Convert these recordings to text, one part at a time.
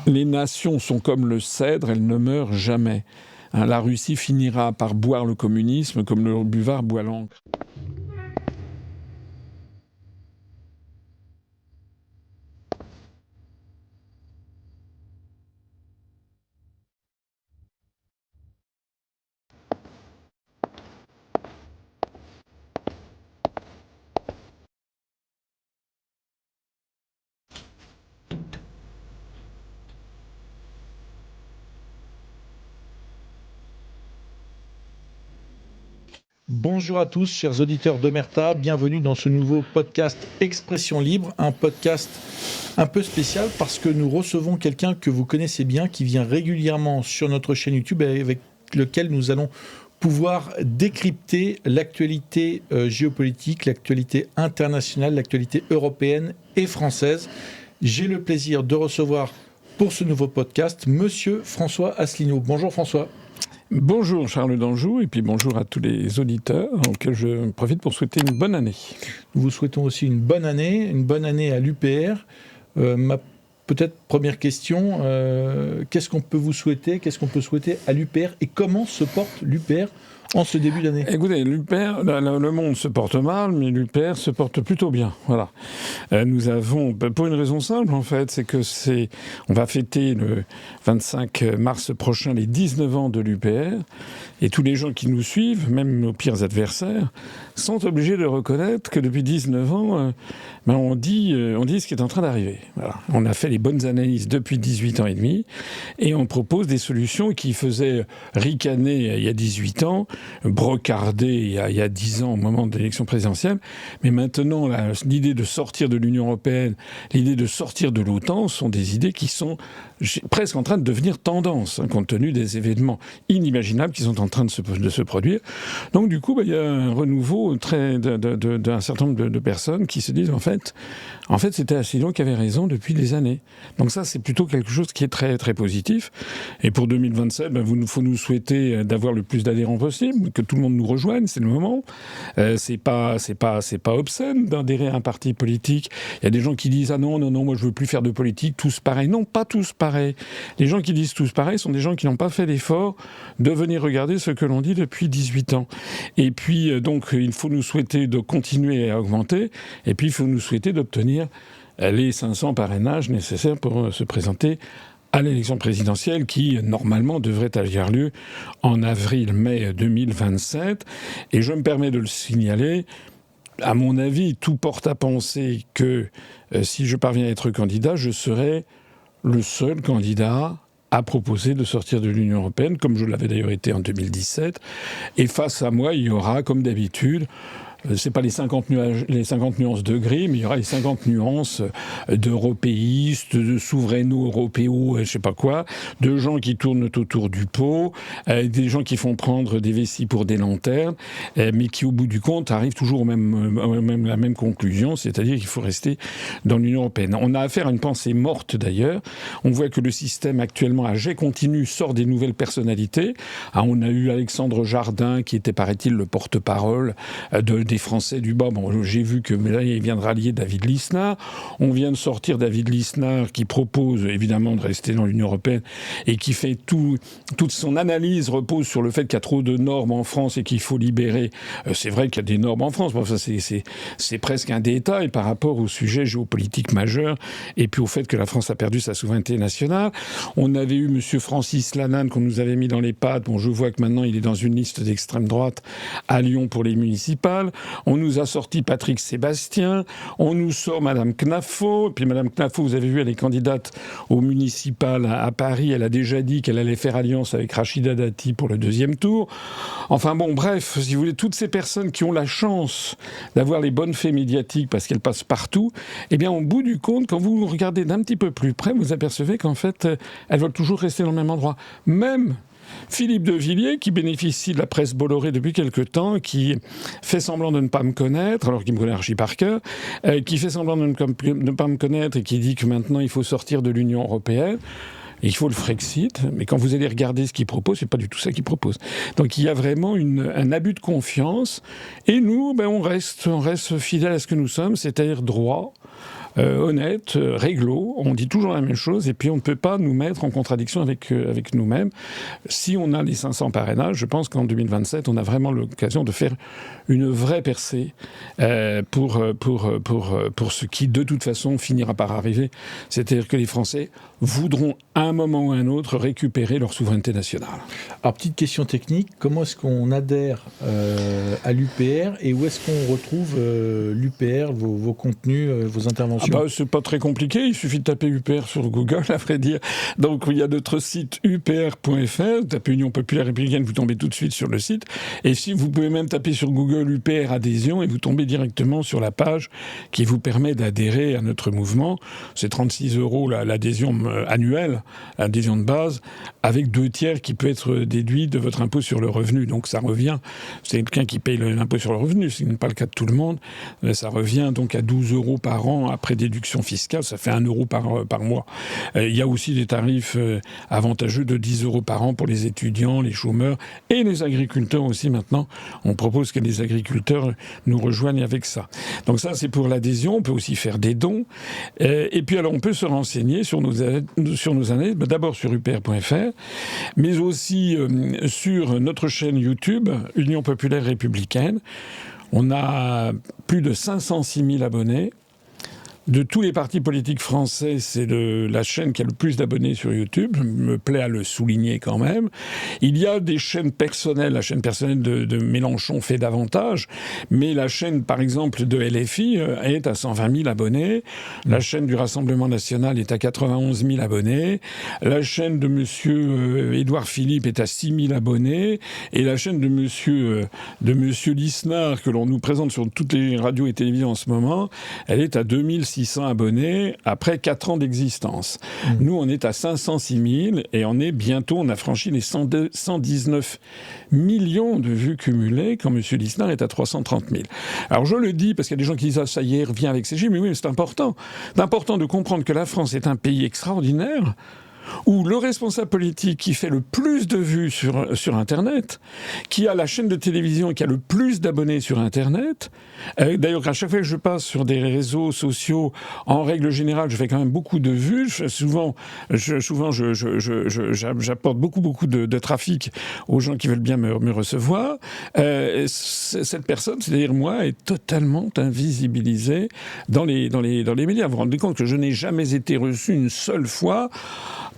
Les nations sont comme le cèdre, elles ne meurent jamais. La Russie finira par boire le communisme comme le buvard boit l'encre. Bonjour à tous, chers auditeurs d'Omerta, bienvenue dans ce nouveau podcast Expression Libre, un podcast un peu spécial parce que nous recevons quelqu'un que vous connaissez bien, qui vient régulièrement sur notre chaîne YouTube et avec lequel nous allons pouvoir décrypter l'actualité géopolitique, l'actualité internationale, l'actualité européenne et française. J'ai le plaisir de recevoir pour ce nouveau podcast Monsieur François Asselineau. Bonjour François. Bonjour Charles d'Anjou et puis bonjour à tous les auditeurs auxquels je profite pour souhaiter une bonne année. Nous vous souhaitons aussi une bonne année à l'UPR. Ma peut-être première question, qu'est-ce qu'on peut vous souhaiter, qu'est-ce qu'on peut souhaiter à l'UPR et comment se porte l'UPR en ce début d'année? Écoutez, l'UPR, le monde se porte mal, mais l'UPR se porte plutôt bien. Voilà. Nous avons, pour une raison simple en fait, c'est que on va fêter le 25 mars prochain les 19 ans de l'UPR, et tous les gens qui nous suivent, même nos pires adversaires, sont obligés de reconnaître que depuis 19 ans, on dit ce qui est en train d'arriver. Voilà. On a fait les bonnes analyses depuis 18 ans et demi, et on propose des solutions qui faisaient ricaner il y a 18 ans, brocarder il y a 10 ans au moment de l'élection présidentielle. Mais maintenant, l'idée de sortir de l'Union européenne, l'idée de sortir de l'OTAN sont des idées qui sont presque en train de devenir tendance, compte tenu des événements inimaginables qui sont en train de se produire. Donc du coup, il y a un renouveau d'un certain nombre de personnes qui se disent en fait c'était Asselineau qui avait raison depuis des années. Donc ça, c'est plutôt quelque chose qui est très très positif. Et pour 2027, il faut nous souhaiter d'avoir le plus d'adhérents possible, que tout le monde nous rejoigne, c'est le moment. C'est pas obscène d'adhérer à un parti politique. Il y a des gens qui disent non, moi je veux plus faire de politique, tous pareils. Non, pas tous pareils. Les gens qui disent tous pareils sont des gens qui n'ont pas fait l'effort de venir regarder ce que l'on dit depuis 18 ans. Et puis donc il faut nous souhaiter de continuer à augmenter, et puis il faut nous souhaiter d'obtenir les 500 parrainages nécessaires pour se présenter à l'élection présidentielle qui, normalement, devrait avoir lieu en avril-mai 2027. Et je me permets de le signaler, à mon avis, tout porte à penser que si je parviens à être candidat, je serai le seul candidat à proposer de sortir de l'Union européenne, comme je l'avais d'ailleurs été en 2017. Et face à moi, il y aura, comme d'habitude, c'est pas les 50 nuances de gris, mais il y aura les 50 nuances d'européistes, de souveraino-européos, je sais pas quoi, de gens qui tournent autour du pot, des gens qui font prendre des vessies pour des lanternes, mais qui au bout du compte arrivent toujours à la même conclusion, c'est-à-dire qu'il faut rester dans l'Union européenne. On a affaire à une pensée morte d'ailleurs. On voit que le système actuellement à jet continu sort des nouvelles personnalités. On a eu Alexandre Jardin qui était, paraît-il, le porte-parole des Français du bas. Bon, j'ai vu que là, il vient de rallier David Lisnard. On vient de sortir David Lisnard qui propose évidemment de rester dans l'Union européenne et qui fait toute son analyse repose sur le fait qu'il y a trop de normes en France et qu'il faut libérer. C'est vrai qu'il y a des normes en France. Bon, ça, c'est presque un détail par rapport au sujet géopolitique majeur et puis au fait que la France a perdu sa souveraineté nationale. On avait eu monsieur Francis Lalanne qu'on nous avait mis dans les pattes. Bon, je vois que maintenant il est dans une liste d'extrême droite à Lyon pour les municipales. On nous a sorti Patrick Sébastien, on nous sort Madame Knafo, puis Madame Knafo, vous avez vu, elle est candidate au municipal à Paris, elle a déjà dit qu'elle allait faire alliance avec Rachida Dati pour le deuxième tour. Enfin bon, bref, si vous voulez, toutes ces personnes qui ont la chance d'avoir les bonnes faits médiatiques parce qu'elles passent partout, eh bien au bout du compte, quand vous regardez d'un petit peu plus près, vous apercevez qu'en fait, elles veulent toujours rester dans le même endroit. Même Philippe de Villiers, qui bénéficie de la presse Bolloré depuis quelque temps, qui fait semblant de ne pas me connaître, alors qu'il me connaît archi par cœur, qui fait semblant de ne pas me connaître et qui dit que maintenant il faut sortir de l'Union européenne. Et il faut le Frexit, mais quand vous allez regarder ce qu'il propose, c'est pas du tout ça qu'il propose. Donc il y a vraiment un abus de confiance. Et nous, on reste fidèles à ce que nous sommes, c'est-à-dire droit, honnête, réglo. On dit toujours la même chose et puis on ne peut pas nous mettre en contradiction avec nous-mêmes. Si on a les 500 parrainages, je pense qu'en 2027, on a vraiment l'occasion de faire une vraie percée pour ce qui, de toute façon, finira par arriver. C'est-à-dire que les Français voudront, à un moment ou à un autre, récupérer leur souveraineté nationale. Alors, petite question technique, comment est-ce qu'on adhère à l'UPR et où est-ce qu'on retrouve l'UPR, vos contenus, vos interventions? C'est pas très compliqué, il suffit de taper UPR sur Google, à vrai dire. Donc, il y a notre site upr.fr, vous tapez Union Populaire Républicaine, vous tombez tout de suite sur le site. Et si vous pouvez même taper sur Google UPR adhésion et vous tombez directement sur la page qui vous permet d'adhérer à notre mouvement. C'est 36 € l'adhésion annuelle, l'adhésion de base, avec 2/3 qui peut être déduit de votre impôt sur le revenu. Donc ça revient, c'est quelqu'un qui paye l'impôt sur le revenu, ce n'est pas le cas de tout le monde. Ça revient donc à 12 € par an après déduction fiscale, ça fait 1 € par mois. Il y a aussi des tarifs avantageux de 10 € par an pour les étudiants, les chômeurs et les agriculteurs aussi maintenant. On propose que les agriculteurs nous rejoignent avec ça. Donc ça, c'est pour l'adhésion. On peut aussi faire des dons. Et puis alors, on peut se renseigner sur nos années, d'abord sur upr.fr, mais aussi sur notre chaîne YouTube, Union Populaire Républicaine. On a plus de 506 000 abonnés. De tous les partis politiques français, c'est la chaîne qui a le plus d'abonnés sur YouTube. Je me plais à le souligner quand même. Il y a des chaînes personnelles. La chaîne personnelle de Mélenchon fait davantage. Mais la chaîne, par exemple, de LFI est à 120 000 abonnés. La chaîne du Rassemblement National est à 91 000 abonnés. La chaîne de monsieur Édouard Philippe est à 6 000 abonnés. Et la chaîne de monsieur Lisnard, que l'on nous présente sur toutes les radios et télévisions en ce moment, elle est à 2600 abonnés après 4 ans d'existence. Nous, on est à 506 000 et on a franchi les 119 millions de vues cumulées quand M. Lisnard est à 330 000. Alors je le dis parce qu'il y a des gens qui disent « Ah, ça y est, revient avec ses chiffres », mais oui, mais c'est important. C'est important de comprendre que la France est un pays extraordinaire où le responsable politique qui fait le plus de vues sur Internet, qui a la chaîne de télévision qui a le plus d'abonnés sur Internet, d'ailleurs à chaque fois que je passe sur des réseaux sociaux, en règle générale, je fais quand même beaucoup de vues, souvent j'apporte beaucoup de trafic aux gens qui veulent bien me recevoir. Cette personne, c'est-à-dire moi, est totalement invisibilisée dans les médias. Vous vous rendez compte que je n'ai jamais été reçu une seule fois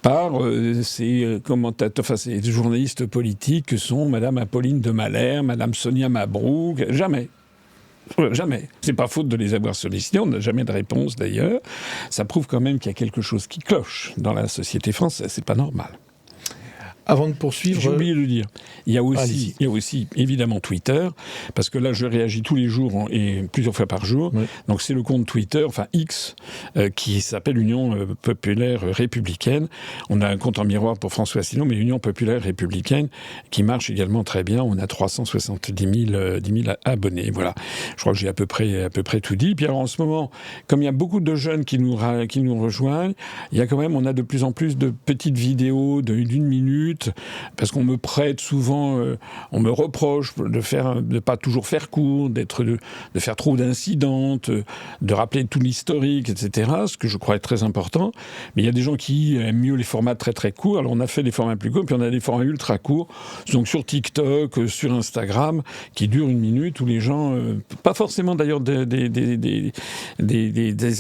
par ces commentateurs, enfin ces journalistes politiques que sont Madame Apolline de Malherbe, Madame Sonia Mabrouk, jamais. Jamais. C'est pas faute de les avoir sollicités, on n'a jamais de réponse d'ailleurs. Ça prouve quand même qu'il y a quelque chose qui cloche dans la société française, c'est pas normal. Avant de poursuivre... J'ai oublié de le dire. Il y a aussi évidemment Twitter, parce que là, je réagis tous les jours et plusieurs fois par jour. Oui. Donc, c'est le compte Twitter, enfin X, qui s'appelle Union Populaire Républicaine. On a un compte en miroir pour François Asselineau, mais Union Populaire Républicaine, qui marche également très bien. On a 370 000 abonnés. Voilà. Je crois que j'ai à peu près tout dit. Puis alors, en ce moment, comme il y a beaucoup de jeunes qui nous rejoignent, on a de plus en plus de petites vidéos d'une minute, parce qu'on me prête souvent, on me reproche de pas toujours faire court, de faire trop d'incidentes, de rappeler tout l'historique, etc., ce que je crois être très important. Mais il y a des gens qui aiment mieux les formats très très courts. Alors on a fait des formats plus courts, puis on a des formats ultra courts, donc sur TikTok, sur Instagram, qui durent 1 minute, où les gens, pas forcément d'ailleurs des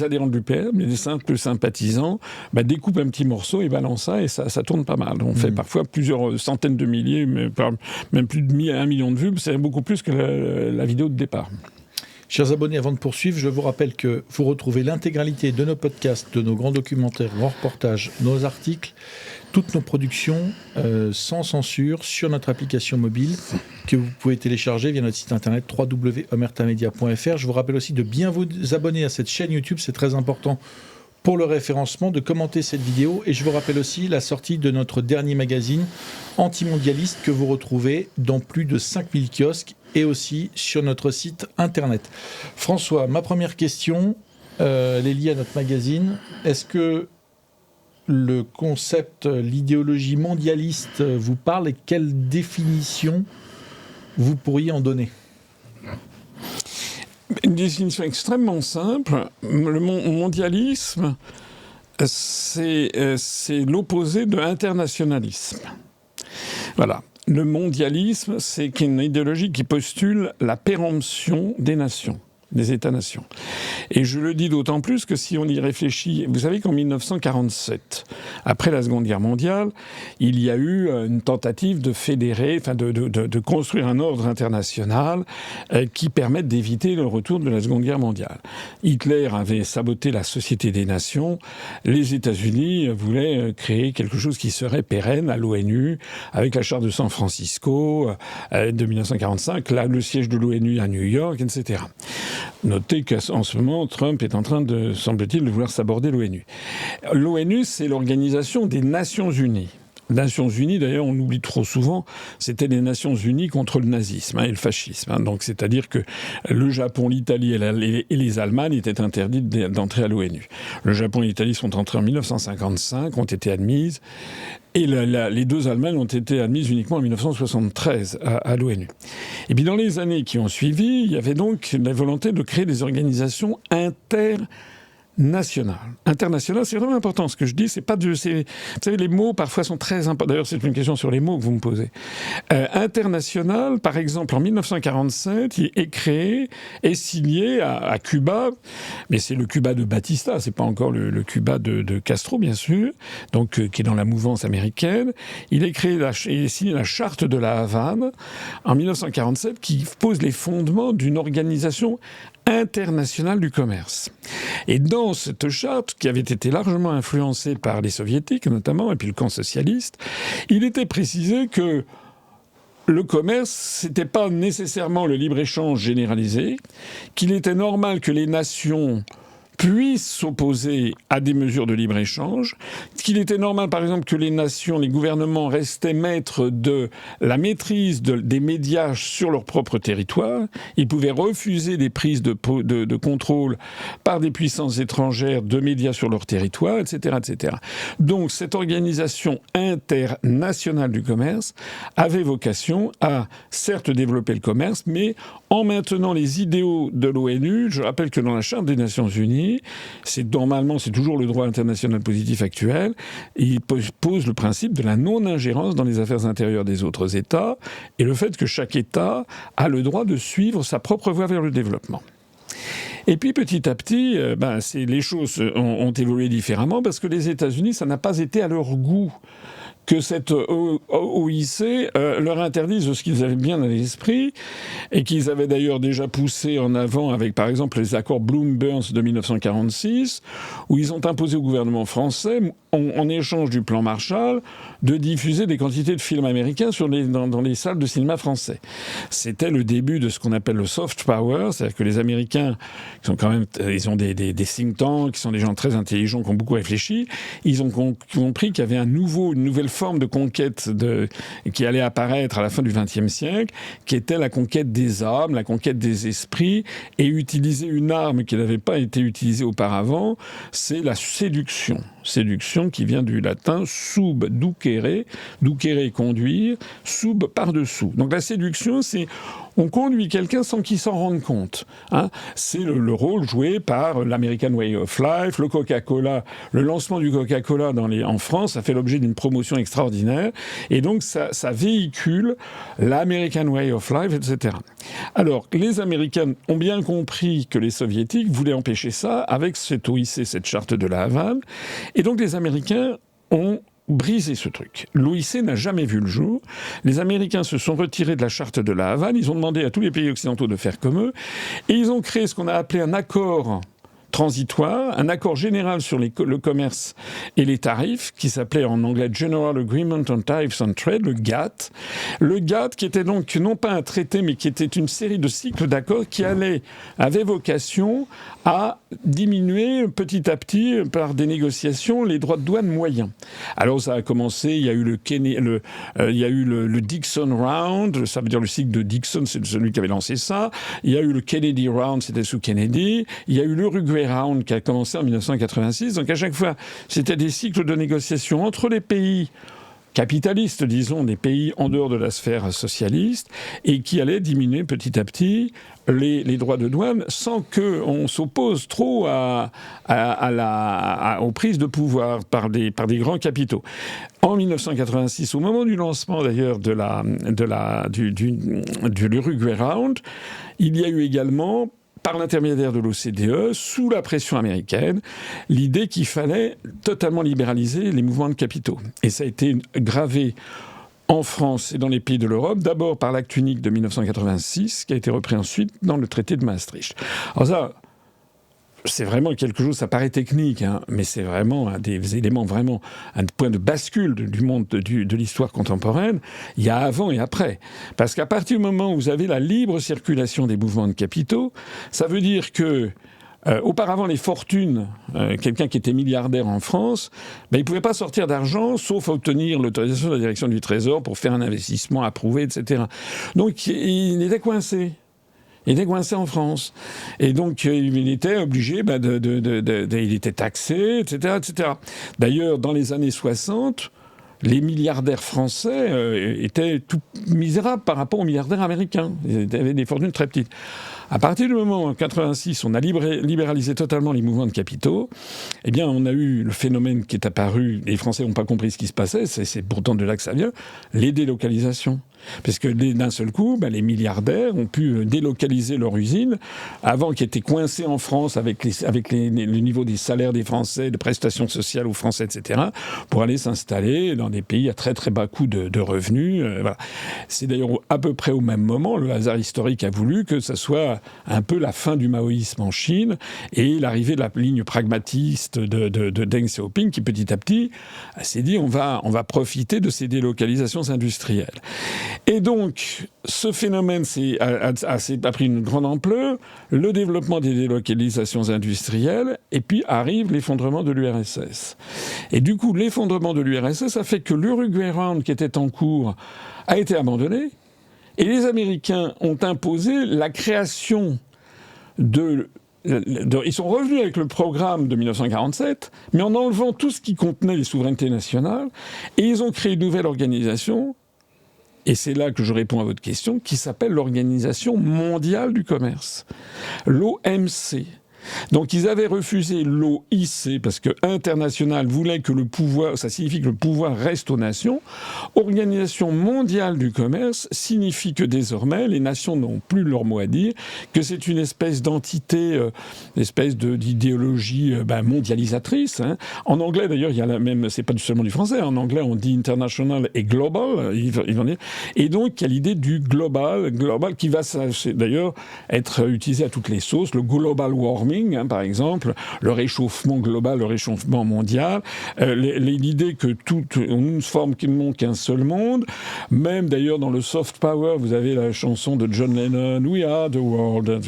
adhérents de l'UPR, mais des simples sympathisants, découpent un petit morceau et balancent ça, et ça tourne pas mal. On fait parfois plusieurs centaines de milliers, même plus de 1 million de vues, c'est beaucoup plus que la vidéo de départ. Chers abonnés, avant de poursuivre, je vous rappelle que vous retrouvez l'intégralité de nos podcasts, de nos grands documentaires, grands reportages, nos articles, toutes nos productions sans censure sur notre application mobile que vous pouvez télécharger via notre site internet www.omertamedia.fr. Je vous rappelle aussi de bien vous abonner à cette chaîne YouTube, c'est très important pour le référencement, de commenter cette vidéo. Et je vous rappelle aussi la sortie de notre dernier magazine antimondialiste que vous retrouvez dans plus de 5000 kiosques et aussi sur notre site internet. François, ma première question, elle est liée à notre magazine. Est-ce que le concept, l'idéologie mondialiste vous parle et quelle définition vous pourriez en donner ? Une définition extrêmement simple. Le mondialisme, c'est l'opposé de internationalisme. Voilà. Le mondialisme, c'est une idéologie qui postule la péremption des nations, des États-nations. Et je le dis d'autant plus que si on y réfléchit, vous savez qu'en 1947, après la Seconde Guerre mondiale, il y a eu une tentative de fédérer, enfin de construire un ordre international qui permette d'éviter le retour de la Seconde Guerre mondiale. Hitler avait saboté la Société des Nations. Les États-Unis voulaient créer quelque chose qui serait pérenne à l'ONU, avec la Charte de San Francisco de 1945, là, le siège de l'ONU à New York, etc. Notez qu'en ce moment, Trump est en train de, semble-t-il, de vouloir s'aborder l'ONU. L'ONU, c'est l'Organisation des Nations Unies. Nations Unies, d'ailleurs, on oublie trop souvent, c'était les Nations Unies contre le nazisme et le fascisme. Donc, c'est-à-dire que le Japon, l'Italie et les Allemagnes étaient interdits d'entrer à l'ONU. Le Japon et l'Italie sont entrés en 1955, ont été admises, et les deux Allemagnes ont été admises uniquement en 1973 à l'ONU. Et puis, dans les années qui ont suivi, il y avait donc la volonté de créer des organisations international, c'est vraiment important. Ce que je dis, c'est pas vous savez, les mots parfois sont très importants. D'ailleurs, c'est une question sur les mots que vous me posez. International, par exemple, en 1947, il est créé et signé à Cuba, mais c'est le Cuba de Batista, c'est pas encore le Cuba de Castro, bien sûr, donc qui est dans la mouvance américaine. Il est créé et signé la Charte de la Havane en 1947, qui pose les fondements d'une organisation internationale du commerce. Et dans cette charte, qui avait été largement influencée par les soviétiques notamment, et puis le camp socialiste, il était précisé que le commerce, c'était pas nécessairement le libre-échange généralisé, qu'il était normal que les nations puissent s'opposer à des mesures de libre-échange, qu'il était normal, par exemple, que les nations, les gouvernements restaient maîtres de la maîtrise des médias sur leur propre territoire. Ils pouvaient refuser des prises de contrôle par des puissances étrangères de médias sur leur territoire, etc., etc. Donc, cette organisation internationale du commerce avait vocation à, certes, développer le commerce, mais en maintenant les idéaux de l'ONU. Je rappelle que dans la Charte des Nations Unies, c'est toujours le droit international positif actuel, et il pose le principe de la non-ingérence dans les affaires intérieures des autres États, et le fait que chaque État a le droit de suivre sa propre voie vers le développement. Et puis petit à petit, les choses ont évolué différemment, parce que les États-Unis, ça n'a pas été à leur goût que cette OIC leur interdise ce qu'ils avaient bien à l'esprit, et qu'ils avaient d'ailleurs déjà poussé en avant avec, par exemple, les accords Bloom-Burns de 1946, où ils ont imposé au gouvernement français, en échange du plan Marshall, de diffuser des quantités de films américains dans les salles de cinéma français. C'était le début de ce qu'on appelle le soft power, c'est-à-dire que les Américains, qui sont quand même, ils ont des think tanks, qui sont des gens très intelligents, qui ont beaucoup réfléchi, ils ont compris qu'il y avait une nouvelle forme de conquête qui allait apparaître à la fin du XXe siècle, qui était la conquête des âmes, la conquête des esprits, et utiliser une arme qui n'avait pas été utilisée auparavant, c'est la séduction. Séduction qui vient du latin sub ducere, ducere conduire, sub par-dessous. Donc la séduction, c'est on conduit quelqu'un sans qu'il s'en rende compte. C'est le rôle joué par l'American Way of Life, le Coca-Cola, le lancement du Coca-Cola en France, ça fait l'objet d'une promotion extraordinaire, et donc ça véhicule l'American Way of Life, etc. Alors, les Américains ont bien compris que les Soviétiques voulaient empêcher ça avec cette OIC, cette charte de la Havane, et donc les Américains ont brisé ce truc. L'OIC n'a jamais vu le jour. Les Américains se sont retirés de la charte de la Havane. Ils ont demandé à tous les pays occidentaux de faire comme eux. Et ils ont créé ce qu'on a appelé un accord transitoire, un accord général sur le commerce et les tarifs, qui s'appelait en anglais General Agreement on Tariffs and Trade, le GATT. Le GATT, qui était donc non pas un traité, mais qui était une série de cycles d'accords qui avait vocation à diminuer petit à petit, par des négociations, les droits de douane moyens. Alors ça a commencé, il y a eu le Dixon Round, ça veut dire le cycle de Dixon, c'est celui qui avait lancé ça. Il y a eu le Kennedy Round, c'était sous Kennedy. Il y a eu l'Uruguay Round qui a commencé en 1986. Donc à chaque fois, c'était des cycles de négociations entre les pays capitalistes, disons, des pays en dehors de la sphère socialiste, et qui allait diminuer petit à petit les droits de douane sans qu'on s'oppose trop aux prises de pouvoir par des grands capitaux. En 1986, au moment du lancement d'ailleurs du l'Uruguay Round, il y a eu également, par l'intermédiaire de l'OCDE, sous la pression américaine, l'idée qu'il fallait totalement libéraliser les mouvements de capitaux. Et ça a été gravé en France et dans les pays de l'Europe, d'abord par l'acte unique de 1986, qui a été repris ensuite dans le traité de Maastricht. Alors ça, c'est vraiment quelque chose, ça paraît technique, hein, mais c'est vraiment un des éléments, vraiment un point de bascule du monde de l'histoire contemporaine. Il y a avant et après. Parce qu'à partir du moment où vous avez la libre circulation des mouvements de capitaux, ça veut dire que auparavant, les fortunes, quelqu'un qui était milliardaire en France, il ne pouvait pas sortir d'argent sauf à obtenir l'autorisation de la direction du Trésor pour faire un investissement approuvé, etc. Donc il était coincé. Il était coincé en France. Et donc, il était obligé, il était taxé, etc., etc. D'ailleurs, dans les années 60, les milliardaires français étaient tout misérables par rapport aux milliardaires américains. Ils avaient des fortunes très petites. À partir du moment où, en 86, on a libéralisé totalement les mouvements de capitaux, eh bien, on a eu le phénomène qui est apparu, les Français n'ont pas compris ce qui se passait, c'est pourtant de là que ça vient, les délocalisations. Parce que d'un seul coup, les milliardaires ont pu délocaliser leur usine, avant qu'ils étaient coincés en France avec le niveau des salaires des Français, de prestations sociales aux Français, etc., pour aller s'installer dans des pays à très très bas coût de revenus. Voilà. C'est d'ailleurs à peu près au même moment, le hasard historique a voulu que ça soit un peu la fin du maoïsme en Chine et l'arrivée de la ligne pragmatiste de Deng Xiaoping qui petit à petit s'est dit on va profiter de ces délocalisations industrielles. Et donc, ce phénomène a pris une grande ampleur, le développement des délocalisations industrielles, et puis arrive l'effondrement de l'URSS. Et du coup, l'effondrement de l'URSS a fait que l'Uruguay Round, qui était en cours, a été abandonné, et les Américains ont imposé la création ils sont revenus avec le programme de 1947, mais en enlevant tout ce qui contenait les souverainetés nationales, et ils ont créé une nouvelle organisation. Et c'est là que je réponds à votre question, qui s'appelle l'Organisation mondiale du commerce, l'OMC. Donc ils avaient refusé l'OIC parce que international voulait que le pouvoir, ça signifie que le pouvoir reste aux nations. Organisation mondiale du commerce signifie que désormais les nations n'ont plus leur mot à dire, que c'est une espèce d'entité, une espèce d'idéologie mondialisatrice. Hein. En anglais d'ailleurs, il y a la même, c'est pas seulement du français. En anglais on dit international et global. Ils vont dire. Et donc il y a l'idée du global qui va d'ailleurs être utilisé à toutes les sauces. Le global warming, hein, par exemple, le réchauffement global, le réchauffement mondial, l'idée que on ne forme qu'un seul monde. Même d'ailleurs dans le soft power, vous avez la chanson de John Lennon, We Are the World.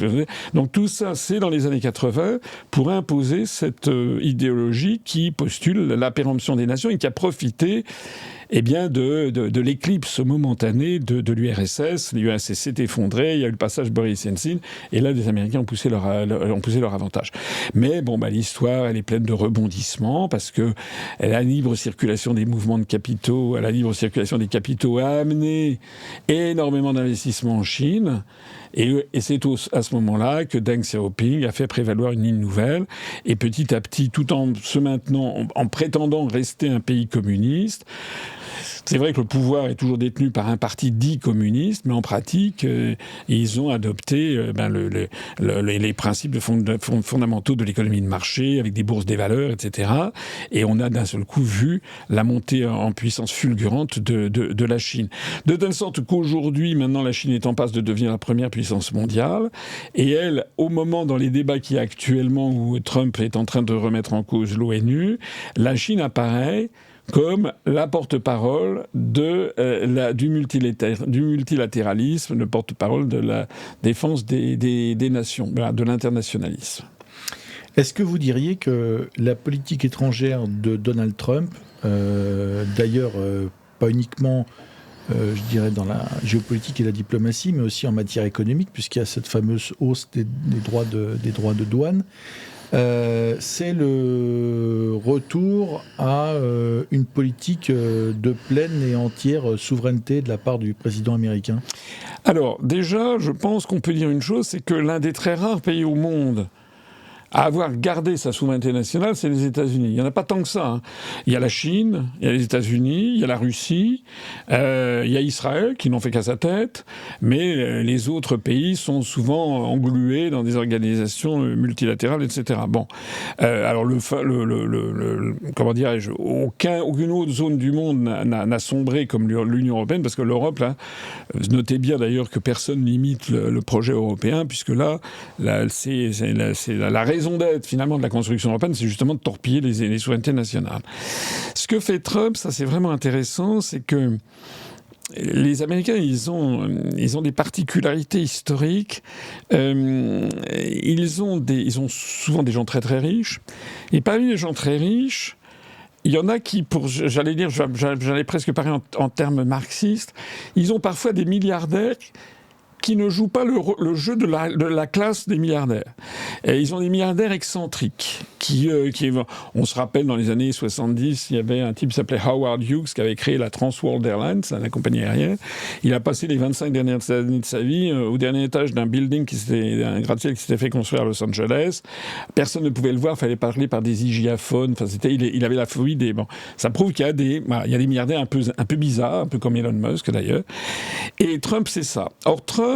Donc tout ça, c'est dans les années 80 pour imposer cette idéologie qui postule la péremption des nations et qui a profité de l'éclipse momentanée de l'URSS. L'URSS s'est effondrée, il y a eu le passage Boris Yeltsin, et là, les Américains ont poussé leur avantage. Mais l'histoire, elle est pleine de rebondissements, parce que la libre circulation des mouvements de capitaux, la libre circulation des capitaux a amené énormément d'investissements en Chine, et c'est à ce moment-là que Deng Xiaoping a fait prévaloir une ligne nouvelle, et petit à petit, tout en se maintenant, en prétendant rester un pays communiste. C'est vrai que le pouvoir est toujours détenu par un parti dit communiste, mais en pratique, ils ont adopté les principes fondamentaux de l'économie de marché, avec des bourses des valeurs, etc. Et on a d'un seul coup vu la montée en puissance fulgurante de la Chine. De telle sorte qu'aujourd'hui, maintenant, la Chine est en passe de devenir la première puissance mondiale. Et elle, au moment dans les débats qu'il y a actuellement où Trump est en train de remettre en cause l'ONU, la Chine apparaît comme la porte-parole du multilatéralisme, le porte-parole de la défense des nations, de l'internationalisme. Est-ce que vous diriez que la politique étrangère de Donald Trump, d'ailleurs pas uniquement, je dirais, dans la géopolitique et la diplomatie, mais aussi en matière économique, puisqu'il y a cette fameuse hausse des droits de douane, c'est le retour à une politique de pleine et entière souveraineté de la part du président américain. Alors, déjà, je pense qu'on peut dire une chose, c'est que l'un des très rares pays au monde à avoir gardé sa souveraineté nationale, c'est les États-Unis. Il n'y en a pas tant que ça. Hein. Il y a la Chine, il y a les États-Unis, il y a la Russie, il y a Israël, qui n'en fait qu'à sa tête, mais les autres pays sont souvent englués dans des organisations multilatérales, etc. Bon. Alors, comment dirais-je, aucune autre zone du monde n'a sombré comme l'Union européenne, parce que l'Europe, là, notez bien d'ailleurs que personne n'imite le projet européen, puisque là c'est la raison d'être finalement de la construction européenne, c'est justement de torpiller les souverainetés nationales. Ce que fait Trump, ça c'est vraiment intéressant, c'est que les Américains, ils ont des particularités historiques. Ils ont souvent des gens très très riches, et parmi les gens très riches, il y en a qui, j'allais presque parler en termes marxistes, ils ont parfois des milliardaires qui ne jouent pas le jeu de la classe des milliardaires. Et ils ont des milliardaires excentriques. On se rappelle, dans les années 70, il y avait un type qui s'appelait Howard Hughes, qui avait créé la Trans World Airlines, la compagnie aérienne. Il a passé les 25 dernières années de sa vie au dernier étage d'un building, un gratte-ciel qui s'était fait construire à Los Angeles. Personne ne pouvait le voir, il fallait parler par des hygiaphones. Enfin, il avait la folie des... Bon, ça prouve qu'il y a des milliardaires un peu bizarres, un peu comme Elon Musk d'ailleurs. Et Trump, c'est ça. Or, Trump,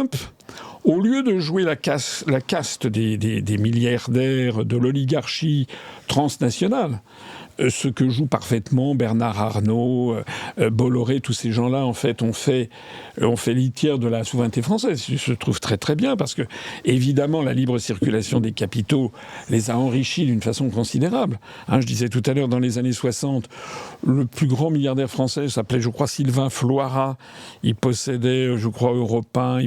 au lieu de jouer la caste des milliardaires de l'oligarchie transnationale, ce que jouent parfaitement Bernard Arnault, Bolloré, tous ces gens-là, en fait, ont fait litière de la souveraineté française. Je trouve très très bien, parce que, évidemment, la libre circulation des capitaux les a enrichis d'une façon considérable. Hein, je disais tout à l'heure, dans les années 60, le plus grand milliardaire français s'appelait, je crois, Sylvain Floirat. Il possédait, je crois, Europe 1,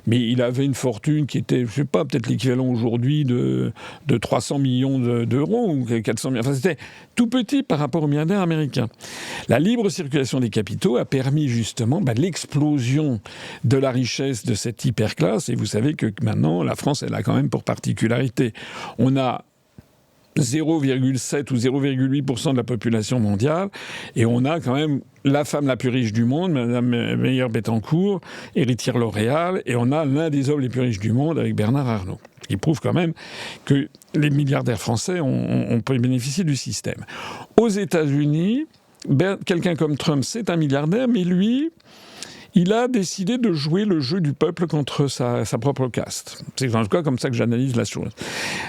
mais il avait une fortune qui était, je sais pas, peut-être l'équivalent aujourd'hui de 300 millions d'euros, ou 400 millions. Enfin, c'était tout petit par rapport aux milliardaires américains. La libre circulation des capitaux a permis justement l'explosion de la richesse de cette hyperclasse. Et vous savez que maintenant, la France, elle a quand même pour particularité, on a 0,7 ou 0,8% de la population mondiale, et on a quand même la femme la plus riche du monde, Madame Meyer-Bettencourt, héritière L'Oréal, et on a l'un des hommes les plus riches du monde avec Bernard Arnault. Il prouve quand même que les milliardaires français ont pu bénéficier du système. Aux États-Unis, quelqu'un comme Trump, c'est un milliardaire, mais lui, il a décidé de jouer le jeu du peuple contre sa propre caste. C'est en tout cas comme ça que j'analyse la chose.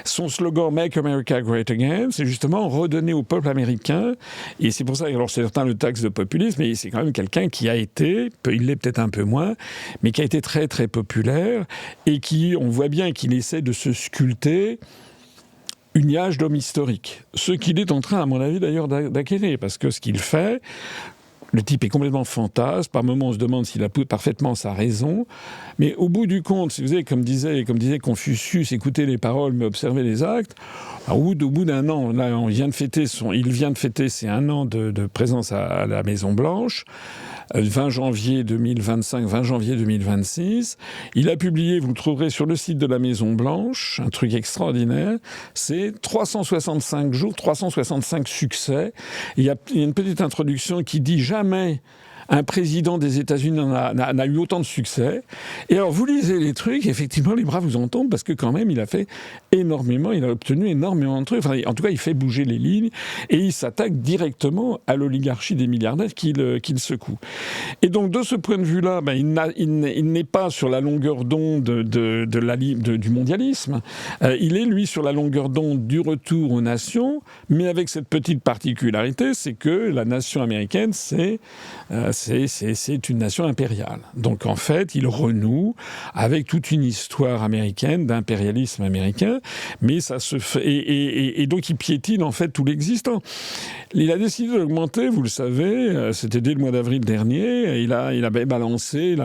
Son slogan « Make America Great Again », c'est justement redonner au peuple américain, et c'est pour ça, alors c'est certain le taxe de populisme, mais c'est quand même quelqu'un qui a été, il l'est peut-être un peu moins, mais qui a été très très populaire, et on voit bien qu'il essaie de se sculpter une image d'homme historique. Ce qu'il est en train, à mon avis d'ailleurs, d'acquérir, parce que ce qu'il fait... Le type est complètement fantasme. Par moments, on se demande s'il a parfaitement sa raison. Mais au bout du compte, si vous savez, comme disait Confucius, écoutez les paroles, mais observez les actes. Alors, au bout d'un an, là, il vient de fêter ses 1 an de présence à la Maison-Blanche. 20 janvier 2025, 20 janvier 2026. Il a publié, vous le trouverez sur le site de la Maison-Blanche, un truc extraordinaire, c'est 365 jours, 365 succès. Il y a une petite introduction qui dit « Jamais un président des États-Unis n'a eu autant de succès ». Et alors, vous lisez les trucs, effectivement, les bras vous en tombent, parce que quand même, il a fait énormément, il a obtenu énormément de trucs. Enfin, en tout cas, il fait bouger les lignes, et il s'attaque directement à l'oligarchie des milliardaires qu'il secoue. Et donc, de ce point de vue-là, il n'est pas sur la longueur d'onde du mondialisme. Il est, lui, sur la longueur d'onde du retour aux nations, mais avec cette petite particularité, c'est que la nation américaine, c'est une nation impériale. Donc en fait, il renoue avec toute une histoire américaine, d'impérialisme américain, mais ça se fait... Et donc il piétine en fait tout l'existant. Il a décidé d'augmenter, vous le savez, c'était dès le mois d'avril dernier, il a balancé,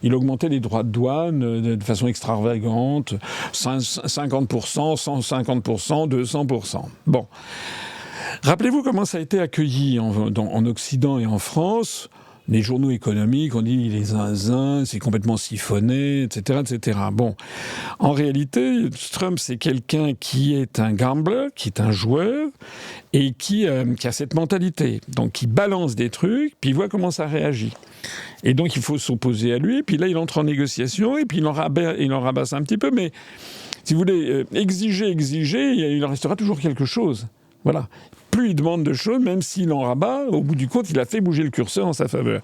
il augmentait les droits de douane de façon extravagante, 50%, 150%, 200%. Bon. Rappelez-vous comment ça a été accueilli en Occident et en France. les journaux économiques, on dit les zinzins, c'est complètement siphonné, etc., etc. Bon, en réalité, Trump, c'est quelqu'un qui est un gambler, qui est un joueur, et qui a cette mentalité. Donc, il balance des trucs, puis il voit comment ça réagit. Et donc, il faut s'opposer à lui, puis là, il entre en négociation, et puis il en rabasse un petit peu, mais si vous voulez, exiger, il en restera toujours quelque chose. Voilà. Plus il demande de choses, même s'il en rabat, au bout du compte, il a fait bouger le curseur en sa faveur.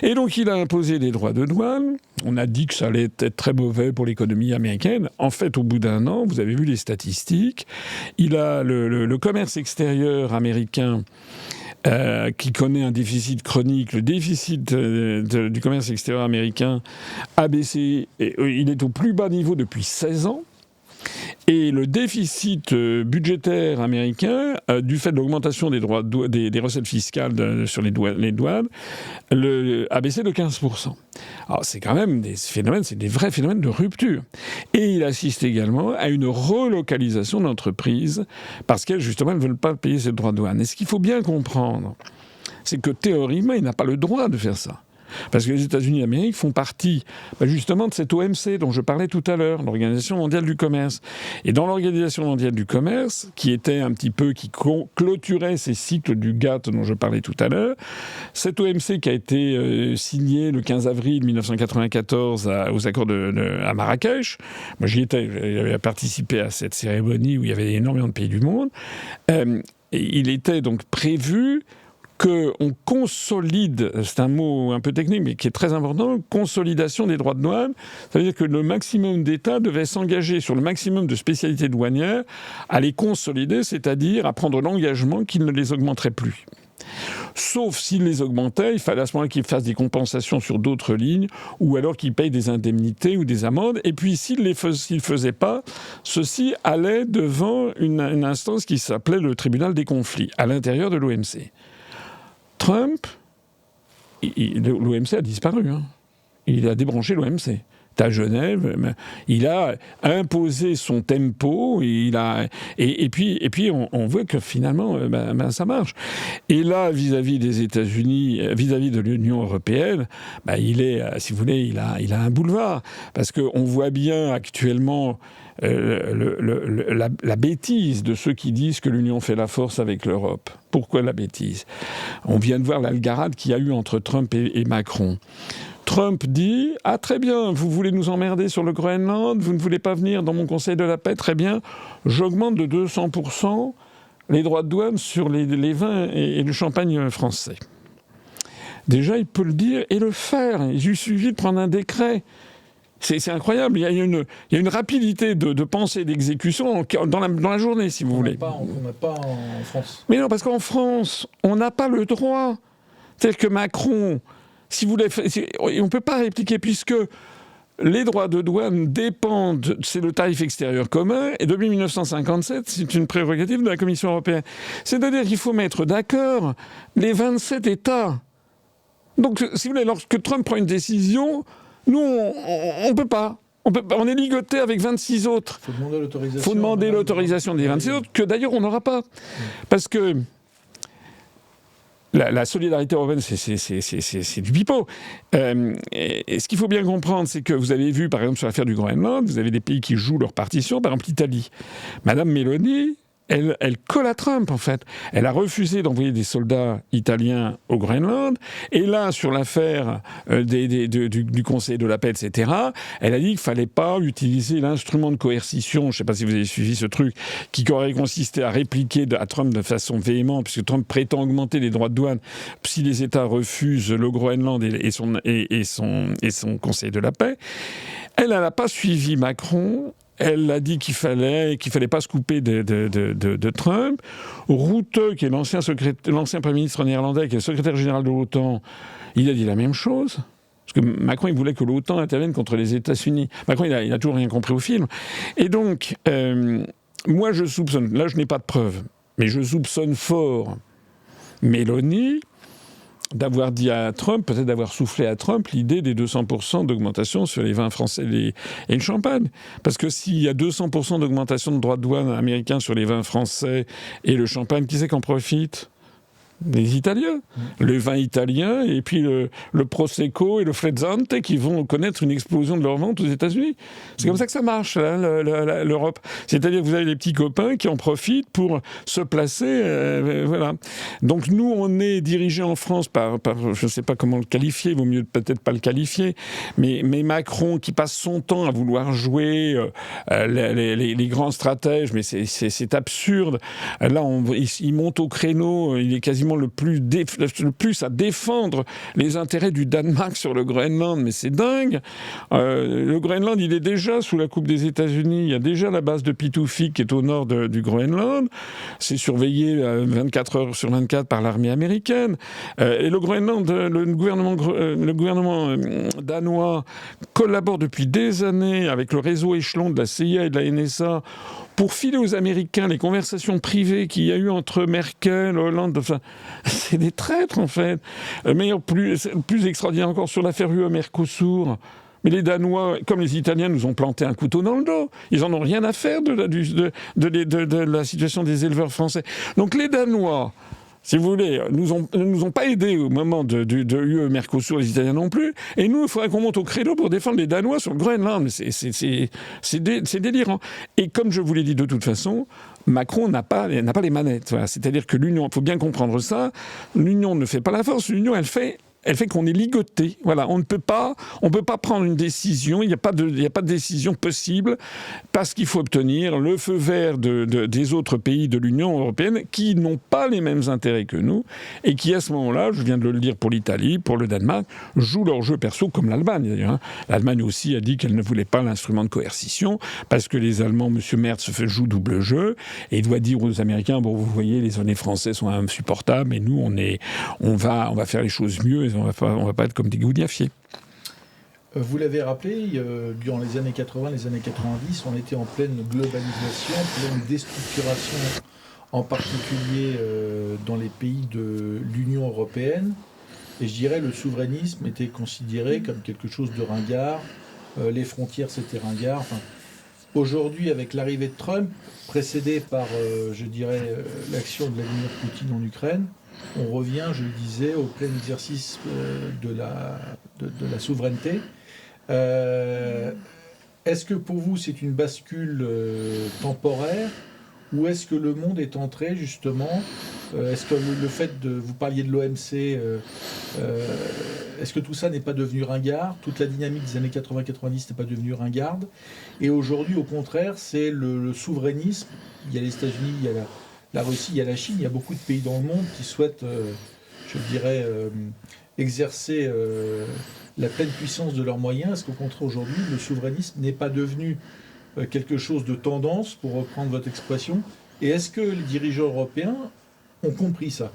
Et donc, il a imposé des droits de douane. On a dit que ça allait être très mauvais pour l'économie américaine. En fait, au bout d'un an, vous avez vu les statistiques, il a le commerce extérieur américain qui connaît un déficit chronique. Le déficit du commerce extérieur américain a baissé. Il est au plus bas niveau depuis 16 ans. Et le déficit budgétaire américain, du fait de l'augmentation des recettes fiscales sur les douanes, a baissé de 15%. Alors c'est quand même des phénomènes, c'est des vrais phénomènes de rupture. Et il assiste également à une relocalisation d'entreprises parce qu'elles, justement, elles ne veulent pas payer ces droits de douane. Et ce qu'il faut bien comprendre, c'est que théoriquement, il n'a pas le droit de faire ça. Parce que les États-Unis d'Amérique font partie justement de cette OMC dont je parlais tout à l'heure, l'Organisation mondiale du commerce. Et dans l'Organisation mondiale du commerce, qui était un petit peu, qui clôturait ces cycles du GATT dont je parlais tout à l'heure, cette OMC qui a été signée le 15 avril 1994 aux accords à Marrakech, moi j'y étais, j'avais participé à cette cérémonie où il y avait énormément de pays du monde, il était donc prévu qu'on consolide, c'est un mot un peu technique mais qui est très important, consolidation des droits de douane, ça veut dire que le maximum d'États devait s'engager sur le maximum de spécialités douanières à les consolider, c'est-à-dire à prendre l'engagement qu'ils ne les augmenteraient plus. Sauf s'ils les augmentaient, il fallait à ce moment-là qu'ils fassent des compensations sur d'autres lignes ou alors qu'ils payent des indemnités ou des amendes. Et puis s'ils ne le faisaient pas, ceci allait devant une instance qui s'appelait le tribunal des conflits, à l'intérieur de l'OMC. Trump, l'OMC a disparu. Hein. Il a débranché l'OMC. À Genève, il a imposé son tempo, et puis on voit que finalement, ça marche. Et là, vis-à-vis des États-Unis, vis-à-vis de l'Union européenne, il est, si vous voulez, il a un boulevard. Parce qu'on voit bien actuellement la bêtise de ceux qui disent que l'Union fait la force avec l'Europe. Pourquoi la bêtise ? On vient de voir l'algarade qu'il y a eu entre Trump et Macron. Trump dit « Ah très bien, vous voulez nous emmerder sur le Groenland, vous ne voulez pas venir dans mon Conseil de la paix, très bien, j'augmente de 200% les droits de douane sur les vins et le champagne français. » Déjà, il peut le dire et le faire. Il lui suffit de prendre un décret. C'est incroyable. Il y a une rapidité de pensée et d'exécution dans la journée, si vous voulez. On n'a pas en France. Mais non, parce qu'en France, on n'a pas le droit. C'est-à-dire que Macron, si vous voulez, on ne peut pas répliquer puisque les droits de douane dépendent, c'est le tarif extérieur commun, et depuis 1957, c'est une prérogative de la Commission européenne. C'est-à-dire qu'il faut mettre d'accord les 27 États. Donc, si vous voulez, lorsque Trump prend une décision, nous, on ne peut pas. On est ligoté avec 26 autres. Il faut faut demander l'autorisation des 26 autres, que d'ailleurs on n'aura pas. Parce que la solidarité européenne, c'est du pipeau. Et ce qu'il faut bien comprendre, c'est que vous avez vu, par exemple, sur l'affaire du Groenland, vous avez des pays qui jouent leur partition, par exemple l'Italie. Madame Meloni, elle colle à Trump, en fait. Elle a refusé d'envoyer des soldats italiens au Groenland. Et là, sur l'affaire du Conseil de la paix, etc., elle a dit qu'il ne fallait pas utiliser l'instrument de coercition, je ne sais pas si vous avez suivi ce truc, qui aurait consisté à répliquer à Trump de façon véhémente, puisque Trump prétend augmenter les droits de douane si les États refusent le Groenland et son Conseil de la paix. Elle n'a pas suivi Macron. Elle a dit qu'il fallait pas se couper de Trump. Rutte, qui est l'ancien Premier ministre néerlandais, qui est le secrétaire général de l'OTAN, il a dit la même chose. Parce que Macron, il voulait que l'OTAN intervienne contre les États-Unis. Macron, il a toujours rien compris au film. Et donc, moi, je soupçonne, là, je n'ai pas de preuves, mais je soupçonne fort Meloni d'avoir dit à Trump, peut-être d'avoir soufflé à Trump l'idée des 200% d'augmentation sur les vins français et le champagne. Parce que s'il y a 200% d'augmentation de droits de douane américains sur les vins français et le champagne, qui c'est qu'en profite ? des Italiens. Le vin italien et puis le Prosecco et le Frizzante qui vont connaître une explosion de leur vente aux États-Unis. C'est comme ça que ça marche, là, l'Europe. C'est-à-dire que vous avez des petits copains qui en profitent pour se placer. Voilà. Donc nous, on est dirigés en France par je ne sais pas comment le qualifier, il vaut mieux peut-être pas le qualifier, mais Macron qui passe son temps à vouloir jouer les grands stratèges, mais c'est absurde. Là, il monte au créneau, il est quasiment le plus à défendre les intérêts du Danemark sur le Groenland, mais c'est dingue. Le Groenland, il est déjà sous la coupe des États-Unis. Il y a déjà la base de Pituffik qui est au nord du Groenland. C'est surveillé 24 heures sur 24 par l'armée américaine. Et le Groenland, le gouvernement danois collabore depuis des années avec le réseau échelon de la CIA et de la NSA pour filer aux Américains les conversations privées qu'il y a eu entre Merkel, Hollande, enfin, c'est des traîtres en fait. Mais plus extraordinaire encore sur l'affaire UE-Mercosur. Mais les Danois, comme les Italiens, nous ont planté un couteau dans le dos. Ils n'en ont rien à faire de la situation des éleveurs français. Donc les Danois, si vous voulez, nous ont pas aidés au moment de UE-Mercosur, les Italiens non plus. Et nous, il faudrait qu'on monte au credo pour défendre les Danois sur le Groenland. C'est délirant. Et comme je vous l'ai dit de toute façon, Macron n'a pas les manettes. Voilà. C'est-à-dire que l'Union, il faut bien comprendre ça, l'Union ne fait pas la force, l'Union, elle fait qu'on est ligoté. Voilà, on peut pas prendre une décision. Il n'y a pas de décision possible parce qu'il faut obtenir le feu vert des autres pays de l'Union européenne qui n'ont pas les mêmes intérêts que nous et qui, à ce moment-là, je viens de le dire pour l'Italie, pour le Danemark, jouent leur jeu perso comme l'Allemagne d'ailleurs. Hein. L'Allemagne aussi a dit qu'elle ne voulait pas l'instrument de coercition parce que les Allemands, M. Merz, joue double jeu et doit dire aux Américains, bon, vous voyez, les Français sont insupportables et nous, on va faire les choses mieux. On va pas être comme des goudiafiers. Vous l'avez rappelé, durant les années 80, les années 90, on était en pleine globalisation, pleine déstructuration, en particulier dans les pays de l'Union européenne. Et je dirais le souverainisme était considéré comme quelque chose de ringard. Les frontières, c'était ringard. Enfin, aujourd'hui, avec l'arrivée de Trump, précédée par, je dirais, l'action de Vladimir Poutine en Ukraine, on revient, je le disais, au plein exercice de la souveraineté. Est-ce que pour vous, c'est une bascule temporaire ou est-ce que le monde est entré, justement, est-ce que le fait de... Vous parliez de l'OMC, est-ce que tout ça n'est pas devenu ringard? Toute la dynamique des années 80-90 n'est pas devenue ringarde? Et aujourd'hui, au contraire, c'est le souverainisme. Il y a les États-Unis, il y a la Russie, il y a la Chine, il y a beaucoup de pays dans le monde qui souhaitent, je dirais, exercer la pleine puissance de leurs moyens. Est-ce qu'au contraire, aujourd'hui, le souverainisme n'est pas devenu quelque chose de tendance, pour reprendre votre expression? Et est-ce que les dirigeants européens ont compris ça?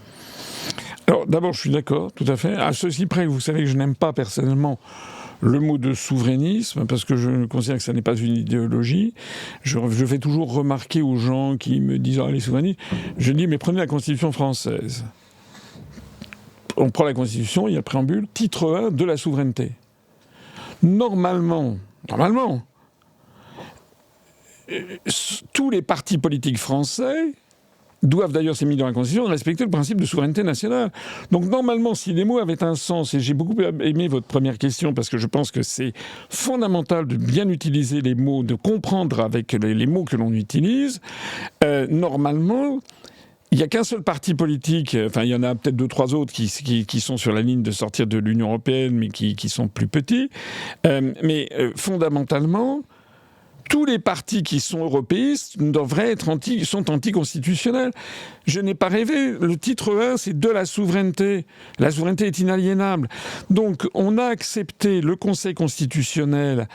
Alors, d'abord, je suis d'accord, tout à fait. À ceci près, vous savez que je n'aime pas personnellement le mot de souverainisme, parce que je considère que ça n'est pas une idéologie. Je fais toujours remarquer aux gens qui me disent « Ah, les souverainistes », je dis « Mais prenez la Constitution française. » On prend la Constitution, il y a le préambule, titre 1 de la souveraineté. Normalement, tous les partis politiques français doivent d'ailleurs, c'est mis dans la Constitution, respecter le principe de souveraineté nationale. Donc normalement, si les mots avaient un sens, et j'ai beaucoup aimé votre première question, parce que je pense que c'est fondamental de bien utiliser les mots, de comprendre avec les mots que l'on utilise, normalement... Il n'y a qu'un seul parti politique, enfin il y en a peut-être 2-3 autres qui sont sur la ligne de sortir de l'Union européenne, mais qui sont plus petits. Fondamentalement, tous les partis qui sont européistes sont anticonstitutionnels. Je n'ai pas rêvé. Le titre 1, c'est de la souveraineté. La souveraineté est inaliénable. Donc on a accepté le Conseil constitutionnel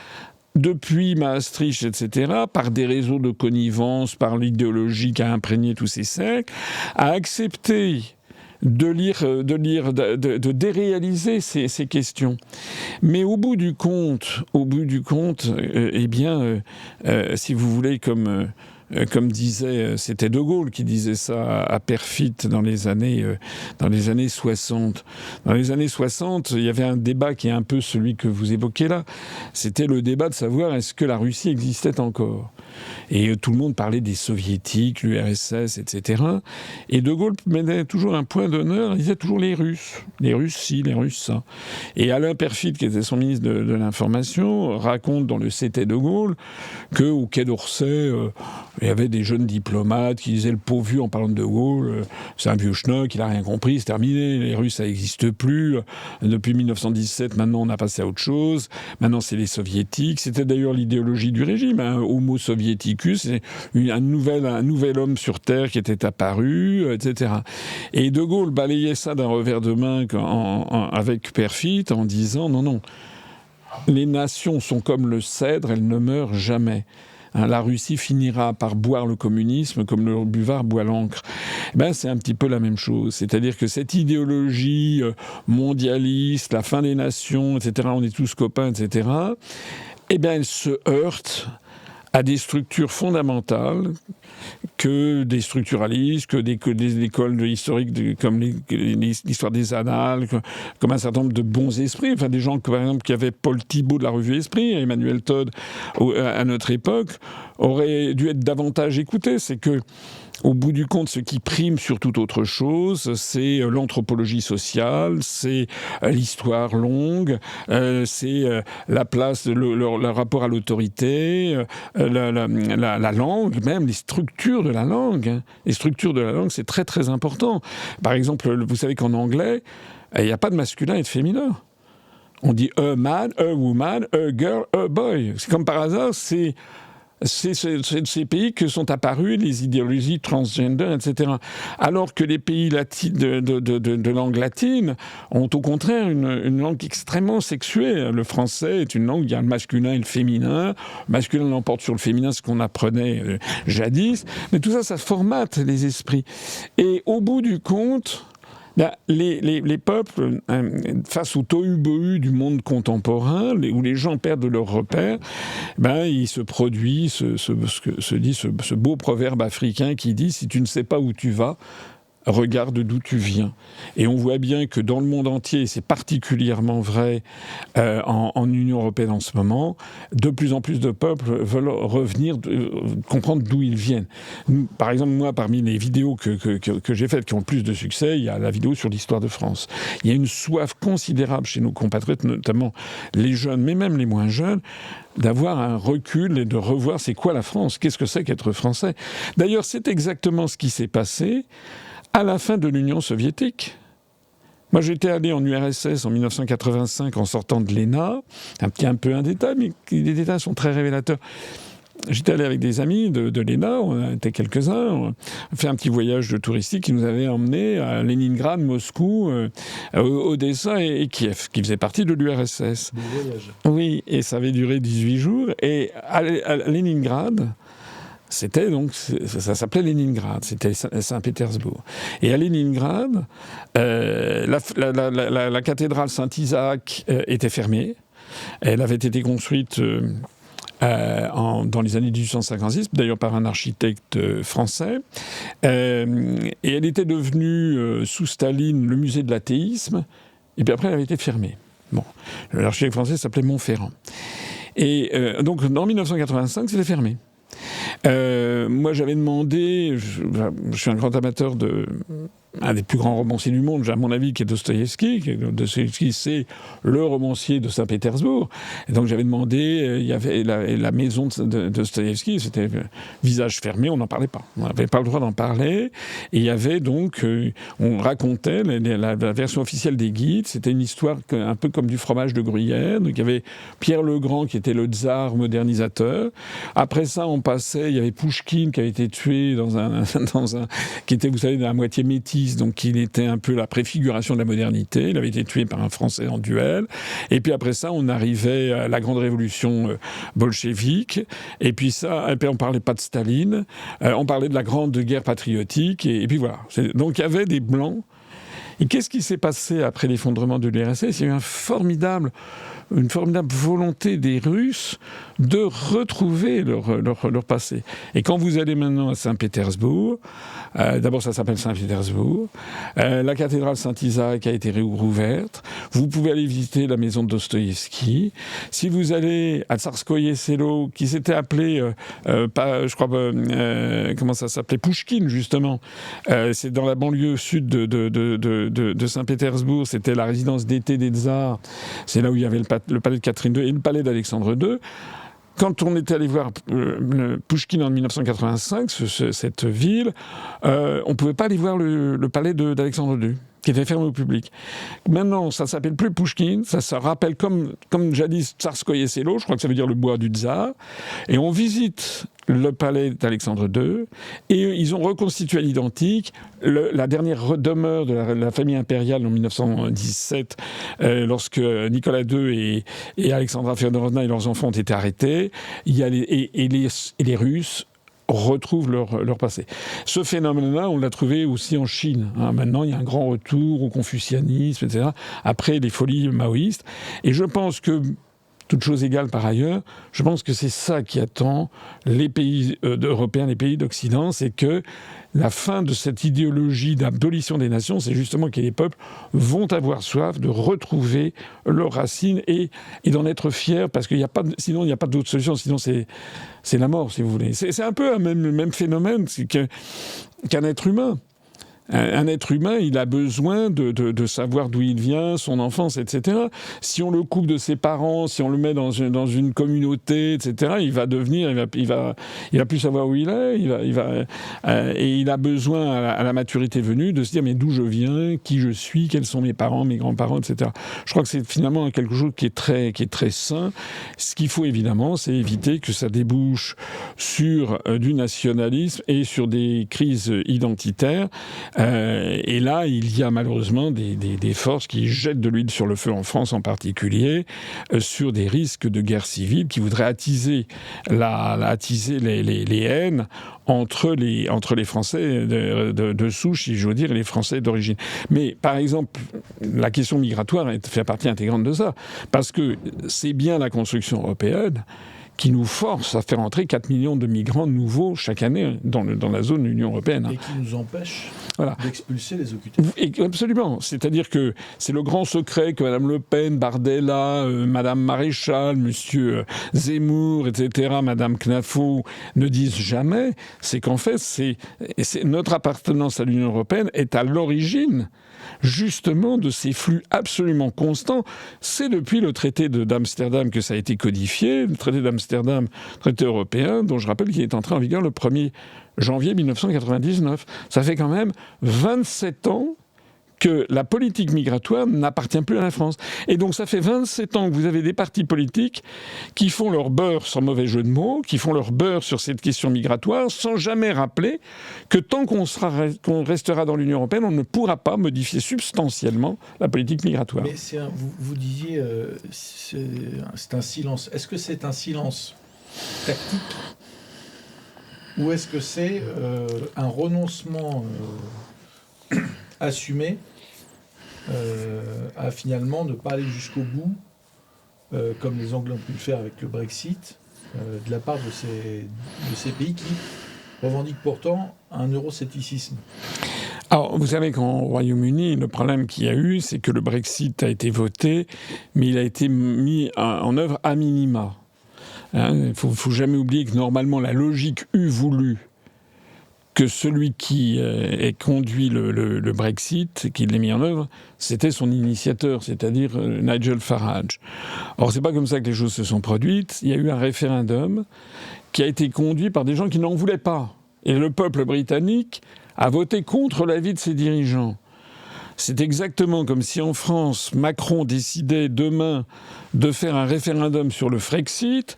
depuis Maastricht, etc., par des réseaux de connivence, par l'idéologie qui a imprégné tous ces siècles, a accepté de déréaliser ces questions. Mais au bout du compte, si vous voulez, comme comme disait, c'était De Gaulle qui disait ça à Perfit dans les années 60. Dans les années 60, il y avait un débat qui est un peu celui que vous évoquez là. C'était le débat de savoir est-ce que la Russie existait encore. Et tout le monde parlait des soviétiques, l'URSS, etc. Et De Gaulle mettait toujours un point d'honneur, il disait toujours les Russes. Les Russes ci, les Russes ça. Et Alain Perfit, qui était son ministre de l'Information, raconte dans le C'était De Gaulle qu'au Quai d'Orsay, il y avait des jeunes diplomates qui disaient le pauvre vieux en parlant de Gaulle, c'est un vieux schnock, il n'a rien compris, c'est terminé, les Russes ça n'existe plus. Depuis 1917, maintenant on a passé à autre chose. Maintenant c'est les soviétiques. C'était d'ailleurs l'idéologie du régime, Homo soviéticus, c'est un nouvel homme sur Terre qui était apparu, etc. Et De Gaulle balayait ça d'un revers de main avec Perfit en disant non, les nations sont comme le cèdre, elles ne meurent jamais. La Russie finira par boire le communisme comme le buvard boit l'encre. C'est un petit peu la même chose. C'est-à-dire que cette idéologie mondialiste, la fin des nations, etc., on est tous copains, etc., elle se heurte à des structures fondamentales que des structuralistes, que des écoles historiques comme l'histoire des annales, comme un certain nombre de bons esprits, enfin des gens par exemple qui avaient Paul Thibault de la revue Esprit, Emmanuel Todd à notre époque, auraient dû être davantage écoutés. C'est que au bout du compte, ce qui prime sur toute autre chose, c'est l'anthropologie sociale, c'est l'histoire longue, c'est la place, le rapport à l'autorité, la langue, même les structures de la langue. Les structures de la langue, c'est très très important. Par exemple, vous savez qu'en anglais, il n'y a pas de masculin et de féminin. On dit a man, a woman, a girl, a boy. C'est comme par hasard, c'est de ces pays que sont apparues les idéologies transgender, etc. Alors que les pays de langue latine ont au contraire une langue extrêmement sexuée. Le français est une langue où il y a le masculin et le féminin. Le masculin l'emporte sur le féminin, ce qu'on apprenait jadis. Mais tout ça, ça formate les esprits. Et au bout du compte, les peuples, face au tohu-bohu du monde contemporain, où les gens perdent leurs repères, il se produit ce beau proverbe africain qui dit « Si tu ne sais pas où tu vas, regarde d'où tu viens ». Et on voit bien que dans le monde entier, c'est particulièrement vrai en Union européenne en ce moment, de plus en plus de peuples veulent revenir, comprendre d'où ils viennent. Par exemple, moi, parmi les vidéos que j'ai faites qui ont le plus de succès, il y a la vidéo sur l'histoire de France. Il y a une soif considérable chez nos compatriotes, notamment les jeunes, mais même les moins jeunes, d'avoir un recul et de revoir c'est quoi la France, qu'est-ce que c'est qu'être français. D'ailleurs, c'est exactement ce qui s'est passé à la fin de l'Union soviétique. Moi, j'étais allé en URSS en 1985 en sortant de l'ENA, un peu un détail, mais les détails sont très révélateurs. J'étais allé avec des amis de l'ENA, on était quelques-uns, on a fait un petit voyage touristique qui nous avait emmenés à Leningrad, Moscou, Odessa et Kiev, qui faisaient partie de l'URSS. Bon voyage. Oui, et ça avait duré 18 jours. Et à Leningrad, c'était donc, ça s'appelait Leningrad, c'était Saint-Pétersbourg. Et à Leningrad, la cathédrale Saint-Isaac était fermée. Elle avait été construite dans les années 1856, d'ailleurs par un architecte français. Et elle était devenue, sous Staline, le musée de l'athéisme. Et puis après, elle avait été fermée. Bon, l'architecte français s'appelait Montferrand. Et donc, en 1985, c'était fermé. Moi, j'avais demandé, je suis un grand amateur un des plus grands romanciers du monde, à mon avis, qui est Dostoïevski. Dostoïevski, c'est le romancier de Saint-Pétersbourg. Et donc, j'avais demandé, il y avait la maison de Dostoïevski, c'était visage fermé, on n'en parlait pas. On n'avait pas le droit d'en parler. Et il y avait donc, on racontait la version officielle des guides, c'était une histoire un peu comme du fromage de gruyère. Donc, il y avait Pierre le Grand, qui était le tsar modernisateur. Après ça, on passait, il y avait Pouchkine, qui avait été tué qui était, vous savez, à moitié métis, donc il était un peu la préfiguration de la modernité. Il avait été tué par un Français en duel. Et puis après ça, on arrivait à la grande révolution bolchevique. Et puis on parlait pas de Staline. On parlait de la grande guerre patriotique. Et puis voilà. Donc il y avait des Blancs Et qu'est-ce qui s'est passé après l'effondrement de l'URSS ? Il y a eu une formidable volonté des Russes de retrouver leur passé. Et quand vous allez maintenant à Saint-Pétersbourg, d'abord ça s'appelle Saint-Pétersbourg, la cathédrale Saint-Isaac a été rouverte, vous pouvez aller visiter la maison de Dostoïevski. Si vous allez à Tsarskoye Selo, qui s'était appelé, comment ça s'appelait, Pouchkine justement, c'est dans la banlieue sud de Saint-Pétersbourg, c'était la résidence d'été des tsars, c'est là où il y avait le palais de Catherine II et le palais d'Alexandre II. Quand on était allé voir Pouchkine en 1985, cette ville, on ne pouvait pas aller voir le palais d'Alexandre II, qui était fermé au public. Maintenant, ça ne s'appelle plus Pouchkine, ça se rappelle comme jadis Tsarskoye Selo, je crois que ça veut dire le bois du tsar, et on visite le palais d'Alexandre II, et ils ont reconstitué à l'identique la dernière demeure de la famille impériale en 1917, lorsque Nicolas II et Alexandra Feodorovna et leurs enfants ont été arrêtés, les Russes retrouvent leur passé. Ce phénomène-là, on l'a trouvé aussi en Chine. Maintenant, il y a un grand retour au confucianisme, etc., après les folies maoïstes. Et je pense que, toutes choses égales par ailleurs, je pense que c'est ça qui attend les pays européens, les pays d'Occident, c'est que la fin de cette idéologie d'abolition des nations, c'est justement que les peuples vont avoir soif de retrouver leurs racines et d'en être fiers, parce qu'il n'y a pas, sinon il n'y a pas d'autre solution, sinon c'est la mort, si vous voulez. C'est un peu le même phénomène qu'un être humain. Un être humain, il a besoin de savoir d'où il vient, son enfance, etc. Si on le coupe de ses parents, si on le met dans une communauté, etc., il va plus savoir où il est, et il a besoin, à la maturité venue, de se dire mais d'où je viens, qui je suis, quels sont mes parents, mes grands-parents, etc. Je crois que c'est finalement quelque chose qui est très sain. Ce qu'il faut évidemment, c'est éviter que ça débouche sur du nationalisme et sur des crises identitaires. Et là, il y a malheureusement des forces qui jettent de l'huile sur le feu, en France en particulier, sur des risques de guerre civile qui voudraient attiser les haines entre les Français de souche, si j'ose dire, et les Français d'origine. Mais par exemple, la question migratoire fait partie intégrante de ça, parce que c'est bien la construction européenne qui nous force à faire entrer 4 millions de migrants nouveaux chaque année dans la zone de l'Union européenne. Et qui nous empêche d'expulser les occupants. Absolument. C'est-à-dire que c'est le grand secret que Mme Le Pen, Bardella, Mme Maréchal, M. Zemmour, etc., Mme Knafo ne disent jamais, c'est qu'en fait, notre appartenance à l'Union européenne est à l'origine justement de ces flux absolument constants. C'est depuis le traité d'Amsterdam que ça a été codifié, le traité d'Amsterdam, traité européen, dont je rappelle qu'il est entré en vigueur le 1er janvier 1999. Ça fait quand même 27 ans que la politique migratoire n'appartient plus à la France. Et donc ça fait 27 ans que vous avez des partis politiques qui font leur beurre, sans mauvais jeu de mots, qui font leur beurre sur cette question migratoire, sans jamais rappeler que tant qu'on restera dans l'Union européenne, on ne pourra pas modifier substantiellement la politique migratoire. Mais vous disiez, c'est un silence. Est-ce que c'est un silence tactique ou est-ce que c'est un renoncement assumé à finalement ne pas aller jusqu'au bout, comme les Anglais ont pu le faire avec le Brexit, de la part de ces pays qui revendiquent pourtant un euroscepticisme? Alors, vous savez qu'en Royaume-Uni, le problème qu'il y a eu, c'est que le Brexit a été voté, mais il a été mis en œuvre à minima. Il ne faut jamais oublier que normalement, la logique eût voulu que celui qui ait conduit le Brexit, qui l'a mis en œuvre, c'était son initiateur, c'est-à-dire Nigel Farage. Or, c'est pas comme ça que les choses se sont produites. Il y a eu un référendum qui a été conduit par des gens qui n'en voulaient pas. Et le peuple britannique a voté contre l'avis de ses dirigeants. C'est exactement comme si en France, Macron décidait demain de faire un référendum sur le Frexit,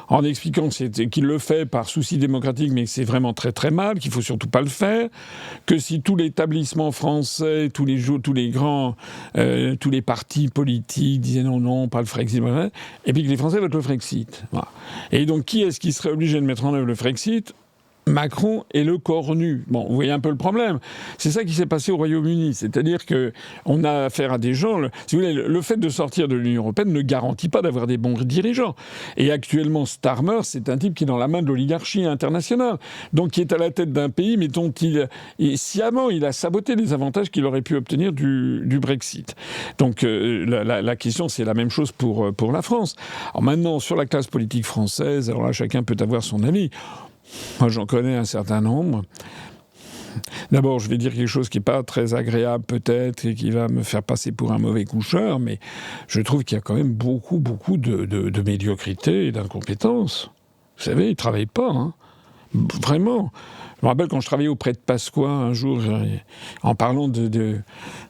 en expliquant qu'il le fait par souci démocratique, mais que c'est vraiment très très mal, qu'il faut surtout pas le faire, que si tout l'établissement français, tous les partis politiques disaient non, pas le Frexit, et puis que les Français votent le Frexit. Voilà. Et donc qui est-ce qui serait obligé de mettre en œuvre le Frexit ? Macron est le cornu. Bon, vous voyez un peu le problème. C'est ça qui s'est passé au Royaume-Uni. C'est-à-dire qu'on a affaire à des gens... Si vous voulez, le fait de sortir de l'Union européenne ne garantit pas d'avoir des bons dirigeants. Et actuellement, Starmer, c'est un type qui est dans la main de l'oligarchie internationale. Donc, qui est à la tête d'un pays, mais dont sciemment, il a saboté les avantages qu'il aurait pu obtenir du Brexit. Donc, la question, c'est la même chose pour la France. Alors maintenant, sur la classe politique française, alors là, chacun peut avoir son avis. Moi, j'en connais un certain nombre. D'abord, je vais dire quelque chose qui n'est pas très agréable peut-être et qui va me faire passer pour un mauvais coucheur, mais je trouve qu'il y a quand même beaucoup de médiocrité et d'incompétence. Vous savez, ils ne travaillent pas, hein. Vraiment. Je me rappelle quand je travaillais auprès de Pasqua un jour, en parlant de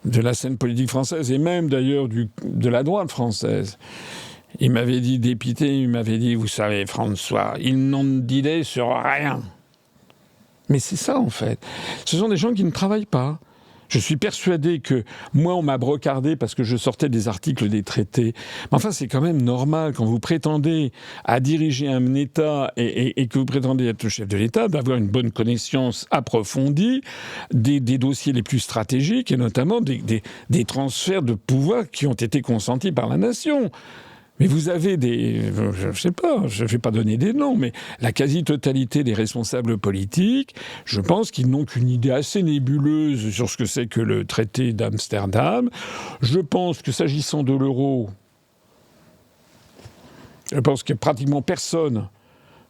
la scène politique française et même d'ailleurs de la droite française. Il m'avait dit, dépité, il m'avait dit, vous savez, François, ils n'ont d'idées sur rien. Mais c'est ça, en fait. Ce sont des gens qui ne travaillent pas. Je suis persuadé que moi, on m'a brocardé parce que je sortais des articles des traités. Mais enfin, c'est quand même normal, quand vous prétendez à diriger un État et que vous prétendez être le chef de l'État, d'avoir une bonne connaissance approfondie des dossiers les plus stratégiques et notamment des transferts de pouvoir qui ont été consentis par la nation. Mais vous avez je ne sais pas, je ne vais pas donner des noms, mais la quasi-totalité des responsables politiques, je pense qu'ils n'ont qu'une idée assez nébuleuse sur ce que c'est que le traité d'Amsterdam. Je pense que s'agissant de l'euro, je pense que pratiquement personne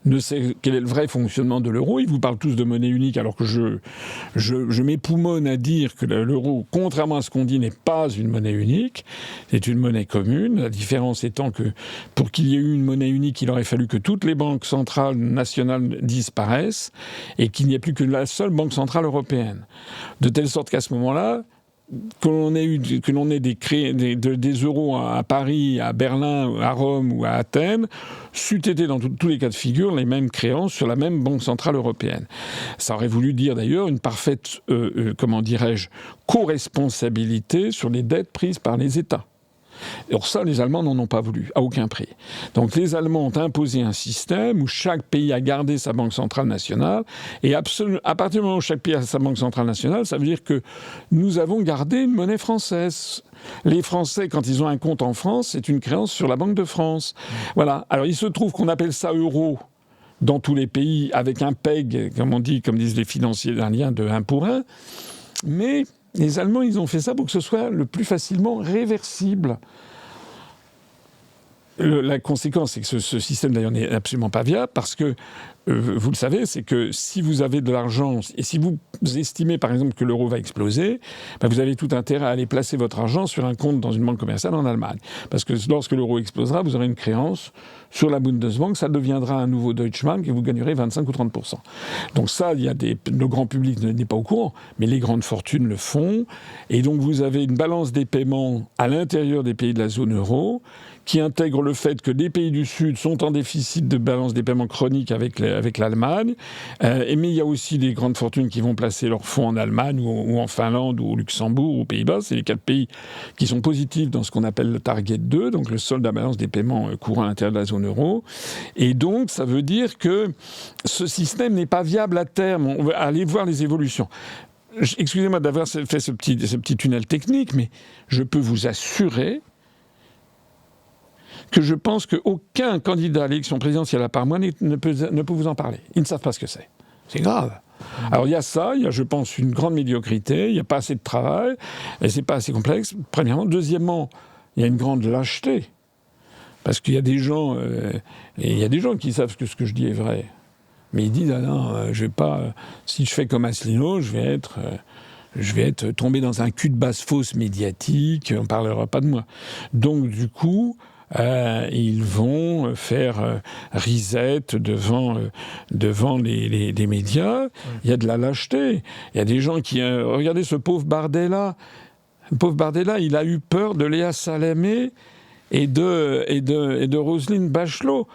ne sait quel est le vrai fonctionnement de l'euro. Ils vous parlent tous de monnaie unique, alors que je m'époumonne à dire que l'euro, contrairement à ce qu'on dit, n'est pas une monnaie unique. C'est une monnaie commune. La différence étant que pour qu'il y ait eu une monnaie unique, il aurait fallu que toutes les banques centrales nationales disparaissent et qu'il n'y ait plus que la seule banque centrale européenne. De telle sorte qu'à ce moment-là, que l'on ait des euros à Paris, à Berlin, à Rome ou à Athènes, c'eût été dans tous les cas de figure les mêmes créances sur la même banque centrale européenne. Ça aurait voulu dire d'ailleurs une parfaite, co-responsabilité sur les dettes prises par les États. Alors ça, les Allemands n'en ont pas voulu, à aucun prix. Donc les Allemands ont imposé un système où chaque pays a gardé sa banque centrale nationale, et à partir du moment où chaque pays a sa banque centrale nationale, ça veut dire que nous avons gardé une monnaie française. Les Français, quand ils ont un compte en France, c'est une créance sur la Banque de France. Voilà. Alors il se trouve qu'on appelle ça euro dans tous les pays, avec un PEG, comme disent les financiers, d'un lien de 1 pour 1, mais... Les Allemands, ils ont fait ça pour que ce soit le plus facilement réversible. La conséquence, c'est que ce système, d'ailleurs, n'est absolument pas viable parce que, vous le savez, c'est que si vous avez de l'argent et si vous estimez, par exemple, que l'euro va exploser, vous avez tout intérêt à aller placer votre argent sur un compte dans une banque commerciale en Allemagne. Parce que lorsque l'euro explosera, vous aurez une créance sur la Bundesbank, ça deviendra un nouveau Deutsche Mark et vous gagnerez 25 ou 30%. Donc ça, le grand public n'est pas au courant, mais les grandes fortunes le font. Et donc vous avez une balance des paiements à l'intérieur des pays de la zone euro qui intègre le fait que les pays du Sud sont en déficit de balance des paiements chroniques avec l'Allemagne. Mais il y a aussi des grandes fortunes qui vont placer leurs fonds en Allemagne ou en Finlande ou au Luxembourg ou aux Pays-Bas. C'est les 4 pays qui sont positifs dans ce qu'on appelle le Target 2, donc le solde à balance des paiements courants à l'intérieur de la zone euro. Et donc, ça veut dire que ce système n'est pas viable à terme. On va aller voir les évolutions. Excusez-moi d'avoir fait ce petit tunnel technique, mais je peux vous assurer que je pense qu'aucun candidat à l'élection présidentielle à part moi ne peut vous en parler. Ils ne savent pas ce que c'est. C'est grave. Alors il y a ça, il y a, je pense, une grande médiocrité, il n'y a pas assez de travail, et c'est pas assez complexe, premièrement. Deuxièmement, il y a une grande lâcheté. Parce qu'il y a des gens, qui savent que ce que je dis est vrai. Mais ils disent, ah non, je vais pas, si je fais comme Asselineau, je vais être tombé dans un cul de basse-fosse médiatique, on ne parlera pas de moi. Donc du coup, ils vont faire risette devant les médias. Il y a de la lâcheté. Il y a des gens qui... regardez ce pauvre Bardella. Le pauvre Bardella, il a eu peur de Léa Salamé et de Roselyne Bachelot.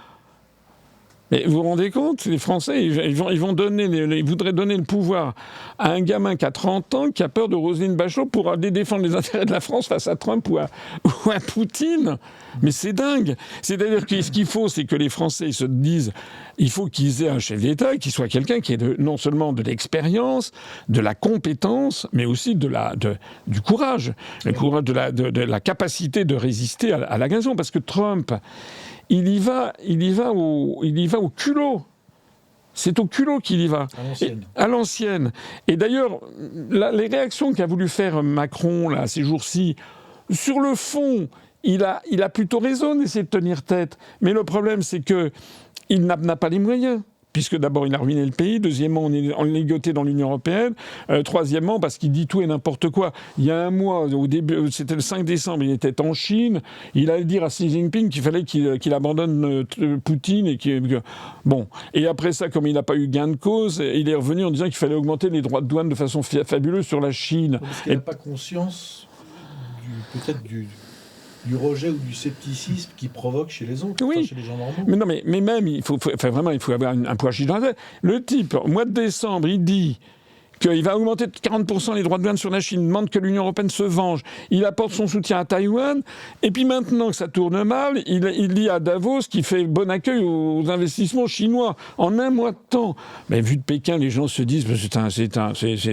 Mais vous vous rendez compte, les Français, ils voudraient donner le pouvoir à un gamin qui a 30 ans, qui a peur de Roselyne Bachelot pour aller défendre les intérêts de la France face à Trump ou à Poutine. Mais c'est dingue. C'est-à-dire que ce qu'il faut, c'est que les Français se disent, il faut qu'ils aient un chef d'État qui soit quelqu'un qui ait non seulement de l'expérience, de la compétence, mais aussi du courage. Le courage, de la capacité de résister à l'agression. Parce que Trump... Il y va au culot. C'est au culot qu'il y va. À l'ancienne. Et d'ailleurs, les réactions qu'a voulu faire Macron là, ces jours-ci, sur le fond, il a plutôt raison d'essayer de tenir tête. Mais le problème, c'est qu'il n'a pas les moyens. Puisque d'abord, il a ruiné le pays. Deuxièmement, on est ligoté dans l'Union européenne. Troisièmement, parce qu'il dit tout et n'importe quoi. Il y a un mois, au début, c'était le 5 décembre, il était en Chine. Il allait dire à Xi Jinping qu'il fallait qu'il abandonne Poutine. Bon. Et après ça, comme il n'a pas eu gain de cause, il est revenu en disant qu'il fallait augmenter les droits de douane de façon fabuleuse sur la Chine. Parce qu'il n'a pas conscience, peut-être du rejet ou du scepticisme qui provoque chez les autres, oui. Chez les gens normaux. Mais non, mais même, il faut avoir un poids chiche dans la tête. Le type, au mois de décembre, il dit qu'il va augmenter de 40% les droits de douane sur la Chine, demande que l'Union européenne se venge, il apporte son soutien à Taïwan, et puis maintenant que ça tourne mal, il dit à Davos qu'il fait bon accueil aux investissements chinois en un mois de temps. Mais vu de Pékin, les gens se disent c'est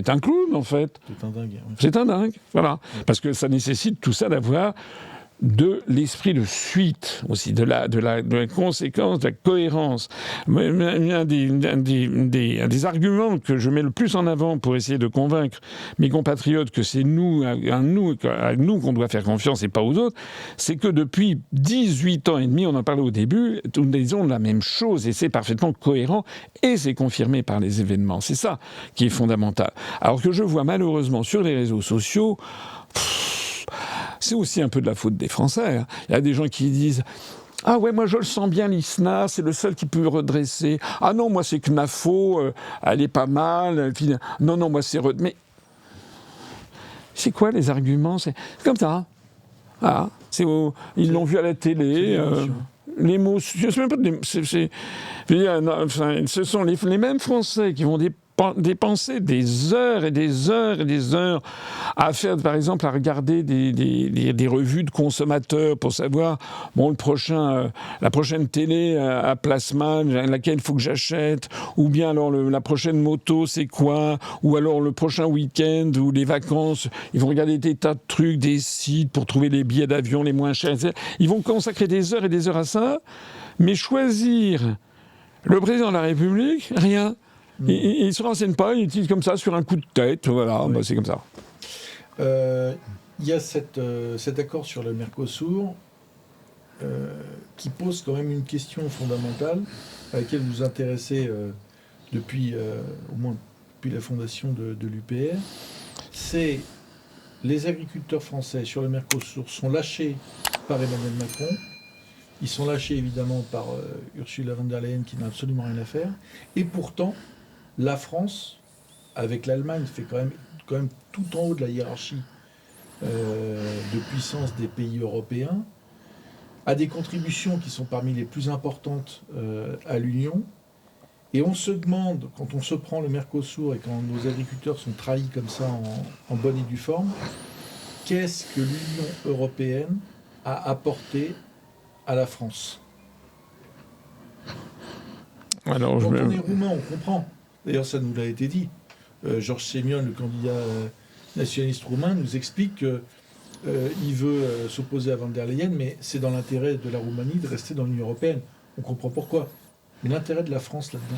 un clown, en fait. C'est un dingue. Oui. C'est un dingue, voilà. Oui. Parce que ça nécessite tout ça d'avoir de l'esprit de suite aussi, de la conséquence, de la cohérence. Un des arguments que je mets le plus en avant pour essayer de convaincre mes compatriotes que c'est à nous qu'on doit faire confiance et pas aux autres, c'est que depuis 18 ans et demi, on en parlait au début, nous disons la même chose et c'est parfaitement cohérent et c'est confirmé par les événements. C'est ça qui est fondamental. Alors que je vois malheureusement sur les réseaux sociaux... C'est aussi un peu de la faute des Français. Hein. Il y a des gens qui disent « Ah ouais, moi je le sens bien, l'ISNA, c'est le seul qui peut me redresser. Ah non, moi c'est CNAFO, elle est pas mal. Non, moi c'est... Mais c'est quoi les arguments ? C'est comme ça. Ah, ils l'ont vu à la télé. Les mots... Je sais même pas... ce sont les mêmes Français qui vont dépenser des heures et des heures et des heures à faire, par exemple, à regarder des revues de consommateurs pour savoir, bon, la prochaine télé à plasma, laquelle il faut que j'achète, ou bien alors la prochaine moto, c'est quoi, ou alors le prochain week-end ou les vacances, ils vont regarder des tas de trucs, des sites pour trouver les billets d'avion les moins chers, etc. Ils vont consacrer des heures et des heures à ça, mais choisir le président de la République, rien. Il ne se renseigne pas, il utilise comme ça sur un coup de tête, voilà, oui. C'est comme ça. Il y a cet accord sur le Mercosur qui pose quand même une question fondamentale à laquelle vous vous intéressez depuis au moins depuis la fondation de l'UPR. C'est les agriculteurs français sur le Mercosur sont lâchés par Emmanuel Macron. Ils sont lâchés évidemment par Ursula von der Leyen qui n'a absolument rien à faire. Et pourtant, la France, avec l'Allemagne, fait quand même tout en haut de la hiérarchie de puissance des pays européens, a des contributions qui sont parmi les plus importantes à l'Union. Et on se demande, quand on se prend le Mercosur et quand nos agriculteurs sont trahis comme ça en bonne et due forme, qu'est-ce que l'Union européenne a apporté à la France ? Alors, quand on est roumain, on comprend. D'ailleurs, ça nous l'a été dit. Georges Semion, le candidat nationaliste roumain, nous explique qu'il veut s'opposer à von der Leyen, mais c'est dans l'intérêt de la Roumanie de rester dans l'Union européenne. On comprend pourquoi. Mais l'intérêt de la France là-dedans.